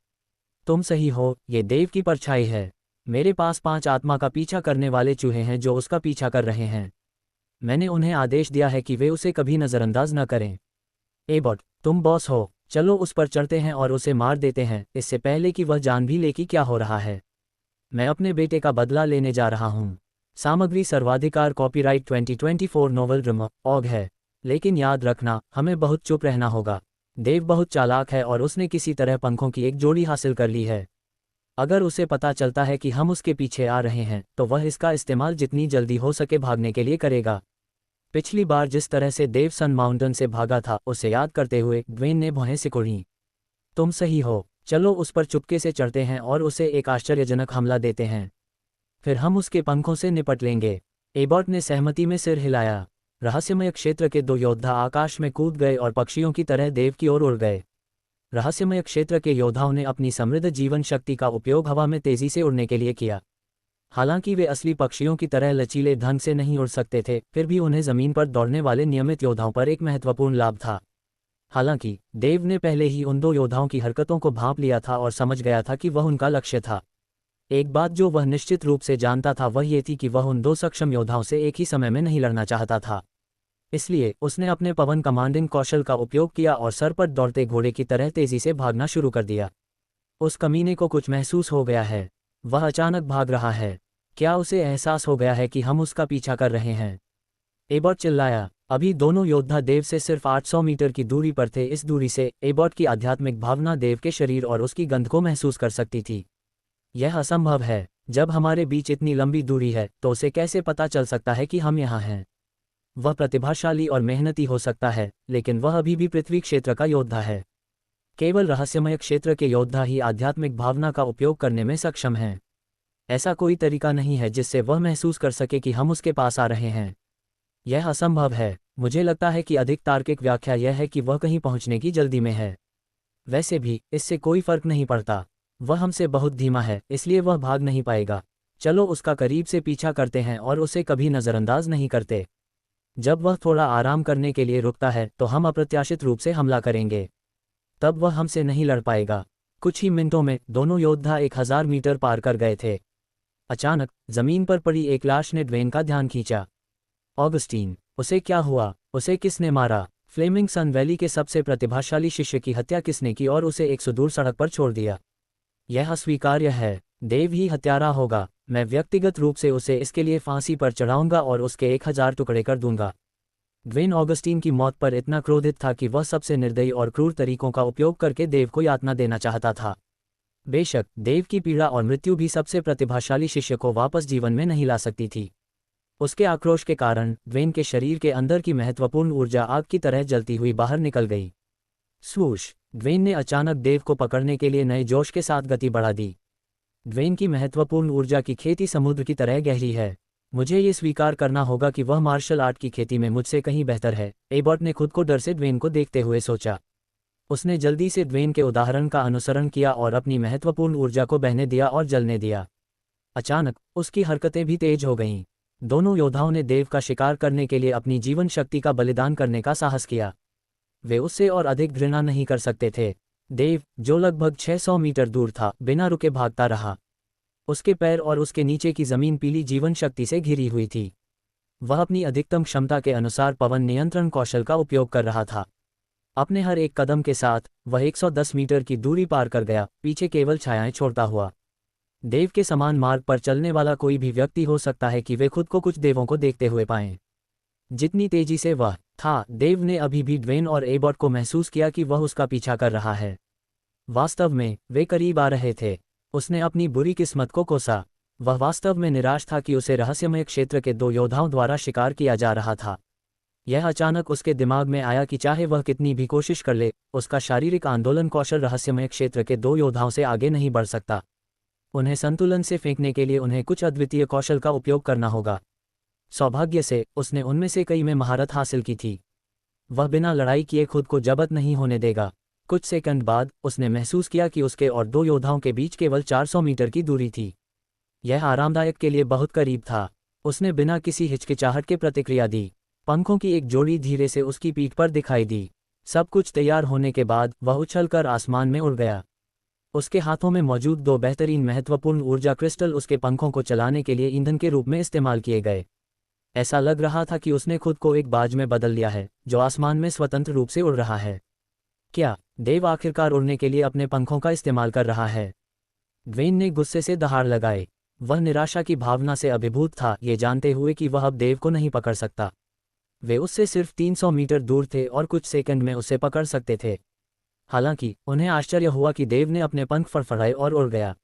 तुम सही हो, ये देव की परछाई है। मेरे पास 5 आत्मा का पीछा करने वाले चूहे हैं जो उसका पीछा कर रहे हैं। मैंने उन्हें आदेश दिया है कि वे उसे कभी नज़रअंदाज न करें। एबॉट, तुम बॉस हो, चलो उस पर चढ़ते हैं और उसे मार देते हैं, इससे पहले कि वह जान भी ले कि क्या हो रहा है। मैं अपने बेटे का बदला लेने जा रहा हूँ। सामग्री सर्वाधिकार कॉपीराइट 2024 नोवेल रिम ऑग है। लेकिन याद रखना, हमें बहुत चुप रहना होगा। देव बहुत चालाक है और उसने किसी तरह पंखों की एक जोड़ी हासिल कर ली है। अगर उसे पता चलता है कि हम उसके पीछे आ रहे हैं तो वह इसका इस्तेमाल जितनी जल्दी हो सके भागने के लिए करेगा। पिछली बार जिस तरह से देव सन माउंटेन से भागा था उसे याद करते हुए ड्वेन ने भौहें सिकुड़ी। तुम सही हो, चलो उस पर चुपके से चढ़ते हैं और उसे एक आश्चर्यजनक हमला देते हैं। फिर हम उसके पंखों से निपट लेंगे। एबॉट ने सहमति में सिर हिलाया। रहस्यमय क्षेत्र के 2 योद्धा आकाश में कूद गए और पक्षियों की तरह देव की ओर उड़ गए। रहस्यमय क्षेत्र के योद्धाओं ने अपनी समृद्ध जीवन शक्ति का उपयोग हवा में तेजी से उड़ने के लिए किया। हालांकि वे असली पक्षियों की तरह लचीले ढंग से नहीं उड़ सकते थे, फिर भी उन्हें जमीन पर दौड़ने वाले नियमित योद्धाओं पर एक महत्वपूर्ण लाभ था। हालांकि देव ने पहले ही उन 2 योद्धाओं की हरकतों को भांप लिया था और समझ गया था कि वह उनका लक्ष्य था। एक बात जो वह निश्चित रूप से जानता था वह ये थी कि वह उन 2 सक्षम योद्धाओं से एक ही समय में नहीं लड़ना चाहता था। इसलिए उसने अपने पवन कमांडिंग कौशल का उपयोग किया और सर पर दौड़ते घोड़े की तरह तेजी से भागना शुरू कर दिया। उस कमीने को कुछ महसूस हो गया है। वह अचानक भाग रहा है। क्या उसे एहसास हो गया है कि हम उसका पीछा कर रहे हैं? एबॉट चिल्लाया। अभी दोनों योद्धा देव से सिर्फ 800 मीटर की दूरी पर थे। इस दूरी से एबॉट की आध्यात्मिक भावना देव के शरीर और उसकी गंध को महसूस कर सकती थी। यह असंभव है। जब हमारे बीच इतनी लंबी दूरी है तो उसे कैसे पता चल सकता है कि हम यहाँ हैं? वह प्रतिभाशाली और मेहनती हो सकता है, लेकिन वह अभी भी पृथ्वी क्षेत्र का योद्धा है। केवल रहस्यमय क्षेत्र के योद्धा ही आध्यात्मिक भावना का उपयोग करने में सक्षम हैं। ऐसा कोई तरीका नहीं है जिससे वह महसूस कर सके कि हम उसके पास आ रहे हैं। यह असंभव है। मुझे लगता है कि अधिक तार्किक व्याख्या यह है कि वह कहीं पहुंचने की जल्दी में है। वैसे भी इससे कोई फर्क नहीं पड़ता। वह हमसे बहुत धीमा है, इसलिए वह भाग नहीं पाएगा। चलो उसका करीब से पीछा करते हैं और उसे कभी नज़रअंदाज नहीं करते। जब वह थोड़ा आराम करने के लिए रुकता है तो हम अप्रत्याशित रूप से हमला करेंगे। तब वह हमसे नहीं लड़ पाएगा। कुछ ही मिनटों में दोनों योद्धा 1000 मीटर पार कर गए थे। अचानक जमीन पर पड़ी एक लाश ने ड्वेन का ध्यान खींचा। ऑगस्टीन, उसे क्या हुआ? उसे किसने मारा? फ्लेमिंग सन वैली के सबसे प्रतिभाशाली शिष्य की हत्या किसने की और उसे एक सुदूर सड़क पर छोड़ दिया? यह अस्वीकार्य है। देव ही हत्यारा होगा। मैं व्यक्तिगत रूप से उसे इसके लिए फांसी पर चढ़ाऊंगा और उसके 1000 टुकड़े कर दूंगा। ड्वेन ऑगस्टीन की मौत पर इतना क्रोधित था कि वह सबसे निर्दयी और क्रूर तरीकों का उपयोग करके देव को यातना देना चाहता था। बेशक देव की पीड़ा और मृत्यु भी सबसे प्रतिभाशाली शिष्य को वापस जीवन में नहीं ला सकती थी। उसके आक्रोश के कारण ड्वेन के शरीर के अंदर की महत्वपूर्ण ऊर्जा आग की तरह जलती हुई बाहर निकल गई। स्वूश! ड्वेन ने अचानक देव को पकड़ने के लिए नए जोश के साथ गति बढ़ा दी। ड्वेन की महत्वपूर्ण ऊर्जा की खेती समुद्र की तरह गहरी है। मुझे ये स्वीकार करना होगा कि वह मार्शल आर्ट की खेती में मुझसे कहीं बेहतर है। एबॉट ने खुद को डर से ड्वेन को देखते हुए सोचा। उसने जल्दी से ड्वेन के उदाहरण का अनुसरण किया और अपनी महत्वपूर्ण ऊर्जा को बहने दिया और जलने दिया। अचानक उसकी हरकतें भी तेज हो गईं। दोनों योद्धाओं ने देव का शिकार करने के लिए अपनी जीवन शक्ति का बलिदान करने का साहस किया। वे उससे और अधिक घृणा नहीं कर सकते थे। देव, जो लगभग 600 मीटर दूर था, बिना रुके भागता रहा। उसके पैर और उसके नीचे की जमीन पीली जीवन शक्ति से घिरी हुई थी। वह अपनी अधिकतम क्षमता के अनुसार पवन नियंत्रण कौशल का उपयोग कर रहा था। अपने हर एक कदम के साथ वह 110 मीटर की दूरी पार कर गया, पीछे केवल छायाएं छोड़ता हुआ। देव के समान मार्ग पर चलने वाला कोई भी व्यक्ति हो सकता है कि वे खुद को कुछ देवों को देखते हुए पाएं। जितनी तेजी से वह था, देव ने अभी भी ड्वेन और एबॉट को महसूस किया कि वह उसका पीछा कर रहा है। वास्तव में वे करीब आ रहे थे। उसने अपनी बुरी किस्मत को कोसा। वह वास्तव में निराश था कि उसे रहस्यमय क्षेत्र के 2 योद्धाओं द्वारा शिकार किया जा रहा था। यह अचानक उसके दिमाग में आया कि चाहे वह कितनी भी कोशिश कर ले, उसका शारीरिक आंदोलन कौशल रहस्यमय क्षेत्र के 2 योद्धाओं से आगे नहीं बढ़ सकता। उन्हें संतुलन से फेंकने के लिए उन्हें कुछ अद्वितीय कौशल का उपयोग करना होगा। सौभाग्य से उसने उनमें से कई में महारत हासिल की थी। वह बिना लड़ाई किए खुद को जब्त नहीं होने देगा। कुछ सेकंड बाद उसने महसूस किया कि उसके और 2 योद्धाओं के बीच केवल 400 मीटर की दूरी थी। यह आरामदायक के लिए बहुत करीब था। उसने बिना किसी हिचकिचाहट के प्रतिक्रिया दी। पंखों की एक जोड़ी धीरे से उसकी पीठ पर दिखाई दी। सब कुछ तैयार होने के बाद वह उछलकर आसमान में उड़ गया। उसके हाथों में मौजूद 2 बेहतरीन महत्वपूर्ण ऊर्जा क्रिस्टल उसके पंखों को चलाने के लिए ईंधन के रूप में इस्तेमाल किए गए। ऐसा लग रहा था कि उसने खुद को एक बाज में बदल लिया है जो आसमान में स्वतंत्र रूप से उड़ रहा है। क्या देव आखिरकार उड़ने के लिए अपने पंखों का इस्तेमाल कर रहा है? ड्वेन ने गुस्से से दहाड़ लगाए। वह निराशा की भावना से अभिभूत था, ये जानते हुए कि वह अब देव को नहीं पकड़ सकता। वे उससे सिर्फ 300 मीटर दूर थे और कुछ सेकंड में उसे पकड़ सकते थे। हालांकि उन्हें आश्चर्य हुआ कि देव ने अपने पंख फड़फड़ाए और उड़ गया।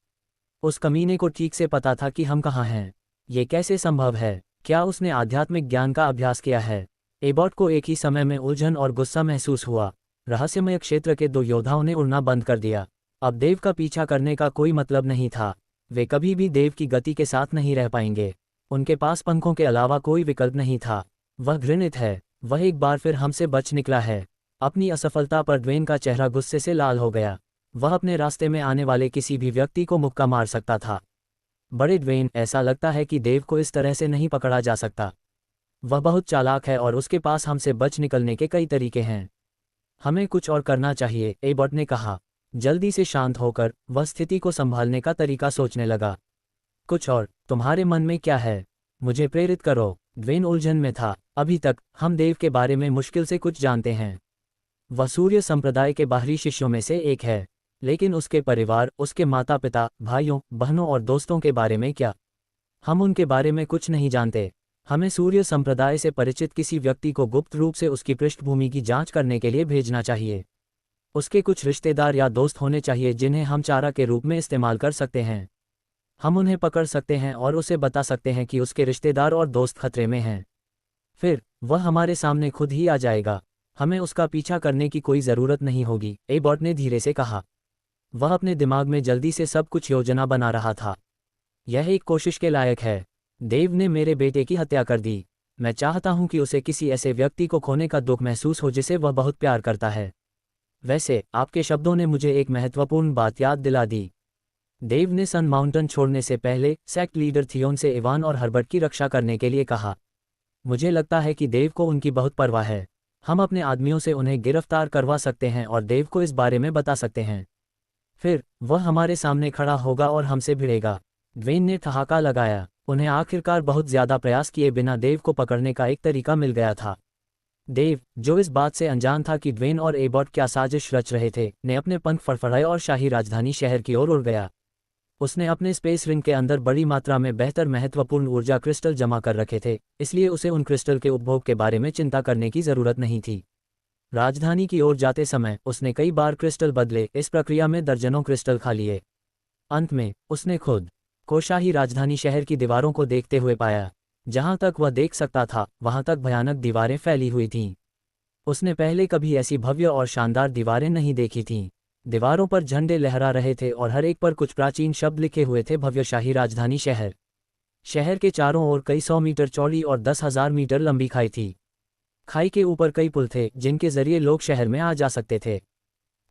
उस कमीने को ठीक से पता था कि हम कहाँ हैं। ये कैसे संभव है? क्या उसने आध्यात्मिक ज्ञान का अभ्यास किया है? एबॉट को एक ही समय में उलझन और गुस्सा महसूस हुआ। रहस्यमय क्षेत्र के 2 योद्धाओं ने उड़ना बंद कर दिया। अब देव का पीछा करने का कोई मतलब नहीं था। वे कभी भी देव की गति के साथ नहीं रह पाएंगे। उनके पास पंखों के अलावा कोई विकल्प नहीं था। वह घृणित है। वह एक बार फिर हमसे बच निकला है। अपनी असफलता पर ड्वेन का चेहरा गुस्से से लाल हो गया। वह अपने रास्ते में आने वाले किसी भी व्यक्ति को मुक्का मार सकता था। बड़े ड्वेन, ऐसा लगता है कि देव को इस तरह से नहीं पकड़ा जा सकता। वह बहुत चालाक है और उसके पास हमसे बच निकलने के कई तरीके हैं। हमें कुछ और करना चाहिए, एबॉट ने कहा। जल्दी से शांत होकर वह स्थिति को संभालने का तरीका सोचने लगा। कुछ और, तुम्हारे मन में क्या है? मुझे प्रेरित करो। ड्वेन उलझन में था। अभी तक हम देव के बारे में मुश्किल से कुछ जानते हैं। वह सूर्य संप्रदाय के बाहरी शिष्यों में से एक है, लेकिन उसके परिवार, उसके माता पिता, भाइयों, बहनों और दोस्तों के बारे में क्या? हम उनके बारे में कुछ नहीं जानते। हमें सूर्य संप्रदाय से परिचित किसी व्यक्ति को गुप्त रूप से उसकी पृष्ठभूमि की जांच करने के लिए भेजना चाहिए। उसके कुछ रिश्तेदार या दोस्त होने चाहिए जिन्हें हम चारा के रूप में इस्तेमाल कर सकते हैं। हम उन्हें पकड़ सकते हैं और उसे बता सकते हैं कि उसके रिश्तेदार और दोस्त खतरे में हैं। फिर वह हमारे सामने खुद ही आ जाएगा। हमें उसका पीछा करने की कोई ज़रूरत नहीं होगी, एबॉट ने धीरे से कहा। वह अपने दिमाग में जल्दी से सब कुछ योजना बना रहा था। यह एक कोशिश के लायक है। देव ने मेरे बेटे की हत्या कर दी। मैं चाहता हूं कि उसे किसी ऐसे व्यक्ति को खोने का दुख महसूस हो जिसे वह बहुत प्यार करता है। वैसे आपके शब्दों ने मुझे एक महत्वपूर्ण बात याद दिला दी। देव ने सन माउंटेन छोड़ने से पहले सेक्ट लीडर थियोन से इवान और हर्बर्ट की रक्षा करने के लिए कहा। मुझे लगता है कि देव को उनकी बहुत परवाह है। हम अपने आदमियों से उन्हें गिरफ्तार करवा सकते हैं और देव को इस बारे में बता सकते हैं। फिर वह हमारे सामने खड़ा होगा और हमसे भिड़ेगा। ड्वेन ने ठहाका लगाया। उन्हें आखिरकार बहुत ज़्यादा प्रयास किए बिना देव को पकड़ने का एक तरीका मिल गया था। देव, जो इस बात से अनजान था कि ड्वेन और एबॉट क्या साजिश रच रहे थे, ने अपने पंख फड़फड़ाए और शाही राजधानी शहर की ओर उड़ गया। उसने अपने स्पेस रिंग के अंदर बड़ी मात्रा में बेहतर महत्वपूर्ण ऊर्जा क्रिस्टल जमा कर रखे थे, इसलिए उसे उन क्रिस्टल के उपभोग के बारे में चिंता करने की ज़रूरत नहीं थी। राजधानी की ओर जाते समय उसने कई बार क्रिस्टल बदले, इस प्रक्रिया में दर्जनों क्रिस्टल खा लिए। अंत में उसने खुद को शाही राजधानी शहर की दीवारों को देखते हुए पाया। जहां तक वह देख सकता था वहां तक भयानक दीवारें फैली हुई थीं। उसने पहले कभी ऐसी भव्य और शानदार दीवारें नहीं देखी थीं। दीवारों पर झंडे लहरा रहे थे और हर एक पर कुछ प्राचीन शब्द लिखे हुए थे। भव्य शाही राजधानी शहर। शहर के चारों ओर कई 100 मीटर चौड़ी और 10,000 मीटर लंबी खाई थी। खाई के ऊपर कई पुल थे जिनके जरिए लोग शहर में आ जा सकते थे।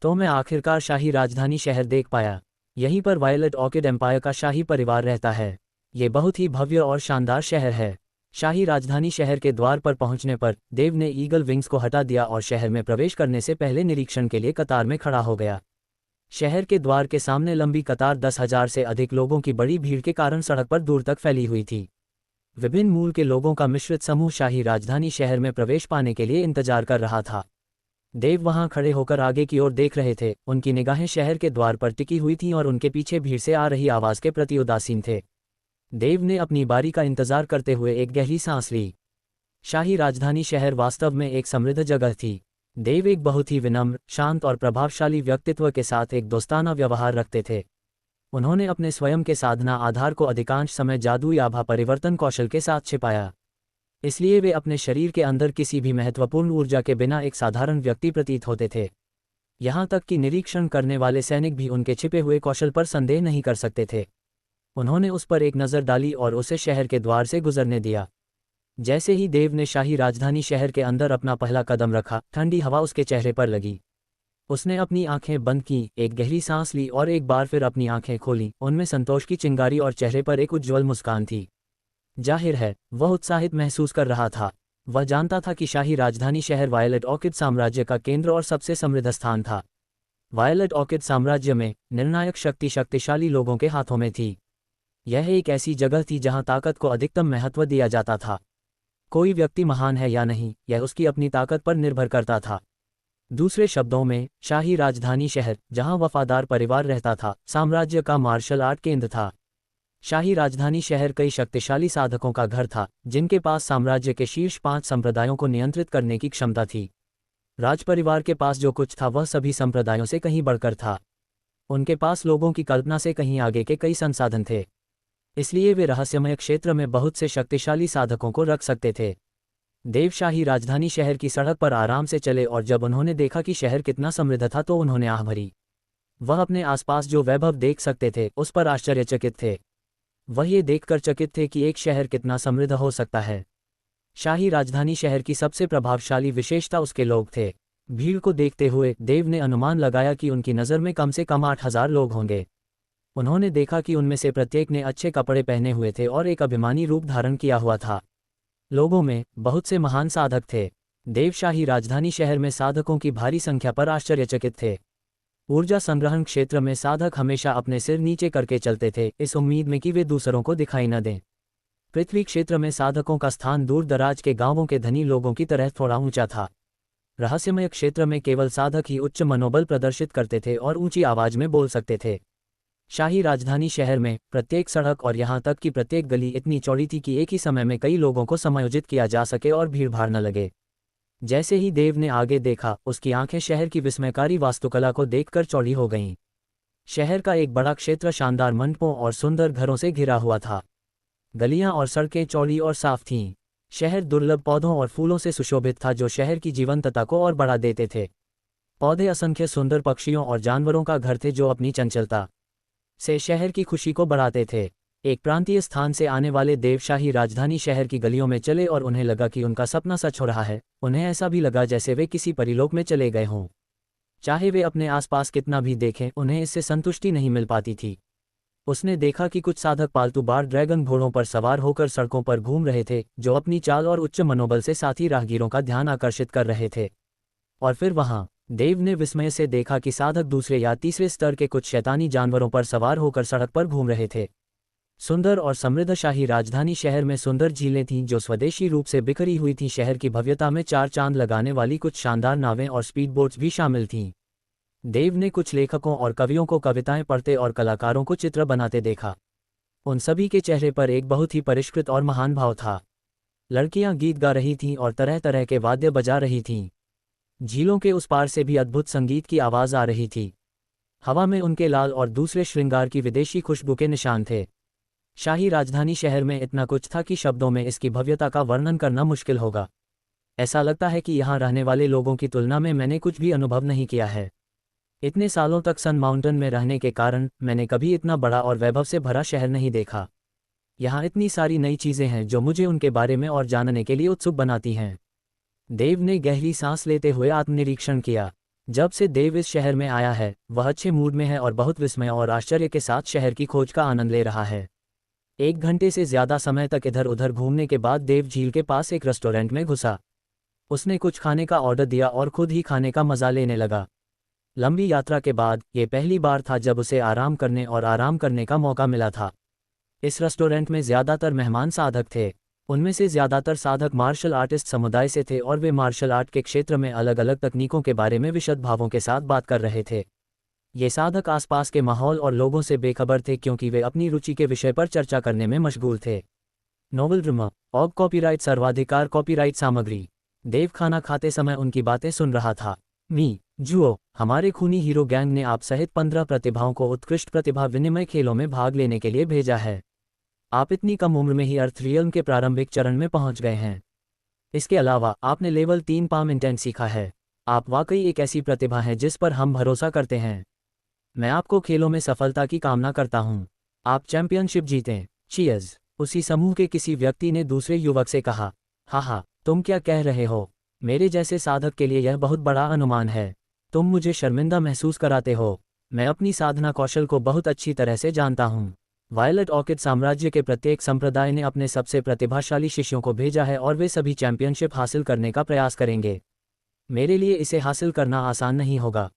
तो मैं आखिरकार शाही राजधानी शहर देख पाया। यहीं पर वायलेट ऑर्किड एम्पायर का शाही परिवार रहता है। ये बहुत ही भव्य और शानदार शहर है। शाही राजधानी शहर के द्वार पर पहुंचने पर देव ने ईगल विंग्स को हटा दिया और शहर में प्रवेश करने से पहले निरीक्षण के लिए कतार में खड़ा हो गया। शहर के द्वार के सामने लंबी कतार 10,000 से अधिक लोगों की बड़ी भीड़ के कारण सड़क पर दूर तक फैली हुई थी। विभिन्न मूल के लोगों का मिश्रित समूह शाही राजधानी शहर में प्रवेश पाने के लिए इंतजार कर रहा था। देव वहां खड़े होकर आगे की ओर देख रहे थे। उनकी निगाहें शहर के द्वार पर टिकी हुई थीं और उनके पीछे भीड़ से आ रही आवाज के प्रति उदासीन थे। देव ने अपनी बारी का इंतजार करते हुए एक गहरी सांस ली। शाही राजधानी शहर वास्तव में एक समृद्ध जगह थी। देव एक बहुत ही विनम्र, शांत और प्रभावशाली व्यक्तित्व के साथ एक दोस्ताना व्यवहार रखते थे। उन्होंने अपने स्वयं के साधना आधार को अधिकांश समय जादू या आभा परिवर्तन कौशल के साथ छिपाया। इसलिए वे अपने शरीर के अंदर किसी भी महत्वपूर्ण ऊर्जा के बिना एक साधारण व्यक्ति प्रतीत होते थे। यहाँ तक कि निरीक्षण करने वाले सैनिक भी उनके छिपे हुए कौशल पर संदेह नहीं कर सकते थे। उन्होंने उस पर एक नज़र डाली और उसे शहर के द्वार से गुजरने दिया। जैसे ही देव ने शाही राजधानी शहर के अंदर अपना पहला कदम रखा, ठंडी हवा उसके चेहरे पर लगी। उसने अपनी आंखें बंद की, एक गहरी सांस ली और एक बार फिर अपनी आंखें खोलीं। उनमें संतोष की चिंगारी और चेहरे पर एक उज्ज्वल मुस्कान थी। जाहिर है वह उत्साहित महसूस कर रहा था। वह जानता था कि शाही राजधानी शहर वायलेट ऑर्किड साम्राज्य का केंद्र और सबसे समृद्ध स्थान था। वायलेट ऑर्किड साम्राज्य में निर्णायक शक्ति शक्तिशाली लोगों के हाथों में थी। यह एक ऐसी जगह थी जहां ताकत को अधिकतम महत्व दिया जाता था। कोई व्यक्ति महान है या नहीं, यह उसकी अपनी ताकत पर निर्भर करता था। दूसरे शब्दों में, शाही राजधानी शहर, जहां वफादार परिवार रहता था, साम्राज्य का मार्शल आर्ट केंद्र था। शाही राजधानी शहर कई शक्तिशाली साधकों का घर था, जिनके पास साम्राज्य के शीर्ष 5 संप्रदायों को नियंत्रित करने की क्षमता थी। राजपरिवार के पास जो कुछ था वह सभी संप्रदायों से कहीं बढ़कर था। उनके पास लोगों की कल्पना से कहीं आगे के कई संसाधन थे। इसलिए वे रहस्यमय क्षेत्र में बहुत से शक्तिशाली साधकों को रख सकते थे। देव शाही राजधानी शहर की सड़क पर आराम से चले और जब उन्होंने देखा कि शहर कितना समृद्ध था तो उन्होंने आह भरी। वह अपने आसपास जो वैभव देख सकते थे उस पर आश्चर्यचकित थे। वह ये देखकर चकित थे कि एक शहर कितना समृद्ध हो सकता है। शाही राजधानी शहर की सबसे प्रभावशाली विशेषता उसके लोग थे। भीड़ को देखते हुए देव ने अनुमान लगाया कि उनकी नज़र में कम से कम 8,000 लोग होंगे। उन्होंने देखा कि उनमें से प्रत्येक ने अच्छे कपड़े पहने हुए थे और एक अभिमानी रूप धारण किया हुआ था। लोगों में बहुत से महान साधक थे। देव शाही राजधानी शहर में साधकों की भारी संख्या पर आश्चर्यचकित थे। ऊर्जा संग्रहण क्षेत्र में साधक हमेशा अपने सिर नीचे करके चलते थे, इस उम्मीद में कि वे दूसरों को दिखाई न दें। पृथ्वी क्षेत्र में साधकों का स्थान दूर दराज के गांवों के धनी लोगों की तरह थोड़ा ऊंचा था। रहस्यमय क्षेत्र में केवल साधक ही उच्च मनोबल प्रदर्शित करते थे और ऊंची आवाज में बोल सकते थे। शाही राजधानी शहर में प्रत्येक सड़क और यहां तक कि प्रत्येक गली इतनी चौड़ी थी कि एक ही समय में कई लोगों को समायोजित किया जा सके और भीड़भाड़ न लगे। जैसे ही देव ने आगे देखा, उसकी आंखें शहर की विस्मयकारी वास्तुकला को देखकर चौड़ी हो गईं। शहर का एक बड़ा क्षेत्र शानदार मंडपों और सुंदर घरों से घिरा हुआ था। गलियां और सड़कें चौड़ी और साफ थीं। शहर दुर्लभ पौधों और फूलों से सुशोभित था जो शहर की जीवंतता को और बढ़ा देते थे। पौधे असंख्य सुंदर पक्षियों और जानवरों का घर थे जो अपनी चंचलता से शहर की खुशी को बढ़ाते थे। एक प्रांतीय स्थान से आने वाले देवशाही राजधानी शहर की गलियों में चले और उन्हें लगा कि उनका सपना सच हो रहा है। उन्हें ऐसा भी लगा जैसे वे किसी परिलोक में चले गए हों। चाहे वे अपने आसपास कितना भी देखें, उन्हें इससे संतुष्टि नहीं मिल पाती थी। उसने देखा कि कुछ साधक पालतू बार ड्रैगन घोड़ों पर सवार होकर सड़कों पर घूम रहे थे, जो अपनी चाल और उच्च मनोबल से साथी राहगीरों का ध्यान आकर्षित कर रहे थे। और फिर वहां देव ने विस्मय से देखा कि साधक दूसरे या तीसरे स्तर के कुछ शैतानी जानवरों पर सवार होकर सड़क पर घूम रहे थे। सुंदर और समृद्ध शाही राजधानी शहर में सुंदर झीलें थीं जो स्वदेशी रूप से बिखरी हुई थीं। शहर की भव्यता में चार चांद लगाने वाली कुछ शानदार नावें और स्पीड बोट्स भी शामिल थीं। देव ने कुछ लेखकों और कवियों को कविताएं पढ़ते और कलाकारों को चित्र बनाते देखा। उन सभी के चेहरे पर एक बहुत ही परिष्कृत और महान भाव था। लड़कियां गीत गा रही थीं और तरह तरह के वाद्य बजा रही थीं। झीलों के उस पार से भी अद्भुत संगीत की आवाज आ रही थी। हवा में उनके लाल और दूसरे श्रृंगार की विदेशी खुशबू के निशान थे। शाही राजधानी शहर में इतना कुछ था कि शब्दों में इसकी भव्यता का वर्णन करना मुश्किल होगा। ऐसा लगता है कि यहाँ रहने वाले लोगों की तुलना में मैंने कुछ भी अनुभव नहीं किया है। इतने सालों तक सन माउंटेन में रहने के कारण मैंने कभी इतना बड़ा और वैभव से भरा शहर नहीं देखा। यहाँ इतनी सारी नई चीज़ें हैं जो मुझे उनके बारे में और जानने के लिए उत्सुक बनाती हैं। देव ने गहरी सांस लेते हुए आत्मनिरीक्षण किया। जब से देव इस शहर में आया है, वह अच्छे मूड में है और बहुत विस्मय और आश्चर्य के साथ शहर की खोज का आनंद ले रहा है। 1 घंटे से ज़्यादा समय तक इधर उधर घूमने के बाद देव झील के पास एक रेस्टोरेंट में घुसा। उसने कुछ खाने का ऑर्डर दिया और खुद ही खाने का मज़ा लेने लगा। लंबी यात्रा के बाद ये पहली बार था जब उसे आराम करने का मौका मिला था। इस रेस्टोरेंट में ज़्यादातर मेहमान साधक थे। उनमें से ज़्यादातर साधक मार्शल आर्टिस्ट समुदाय से थे और वे मार्शल आर्ट के क्षेत्र में अलग अलग तकनीकों के बारे में विशद भावों के साथ बात कर रहे थे। ये साधक आसपास के माहौल और लोगों से बेखबर थे क्योंकि वे अपनी रुचि के विषय पर चर्चा करने में मशगूल थे। नोवेल ड्रामा और कॉपीराइट सर्वाधिकार कॉपीराइट सामग्री। देव खाना खाते समय उनकी बातें सुन रहा था। जुओ, हमारे खूनी हीरो गैंग ने आप सहित 15 प्रतिभाओं को उत्कृष्ट प्रतिभा विनिमय खेलों में भाग लेने के लिए भेजा है। आप इतनी कम उम्र में ही अर्थ रियल्म के प्रारंभिक चरण में पहुंच गए हैं। इसके अलावा आपने लेवल 3 पाम इंटेंट सीखा है। आप वाकई एक ऐसी प्रतिभा हैं जिस पर हम भरोसा करते हैं। मैं आपको खेलों में सफलता की कामना करता हूं। आप चैंपियनशिप जीतें। चीयर्स। उसी समूह के किसी व्यक्ति ने दूसरे युवक से कहा। हा, तुम क्या कह रहे हो? मेरे जैसे साधक के लिए यह बहुत बड़ा अनुमान है। तुम मुझे शर्मिंदा महसूस कराते हो। मैं अपनी साधना कौशल को बहुत अच्छी तरह से जानता हूँ। वायलेट ऑर्किड साम्राज्य के प्रत्येक संप्रदाय ने अपने सबसे प्रतिभाशाली शिष्यों को भेजा है और वे सभी चैंपियनशिप हासिल करने का प्रयास करेंगे। मेरे लिए इसे हासिल करना आसान नहीं होगा।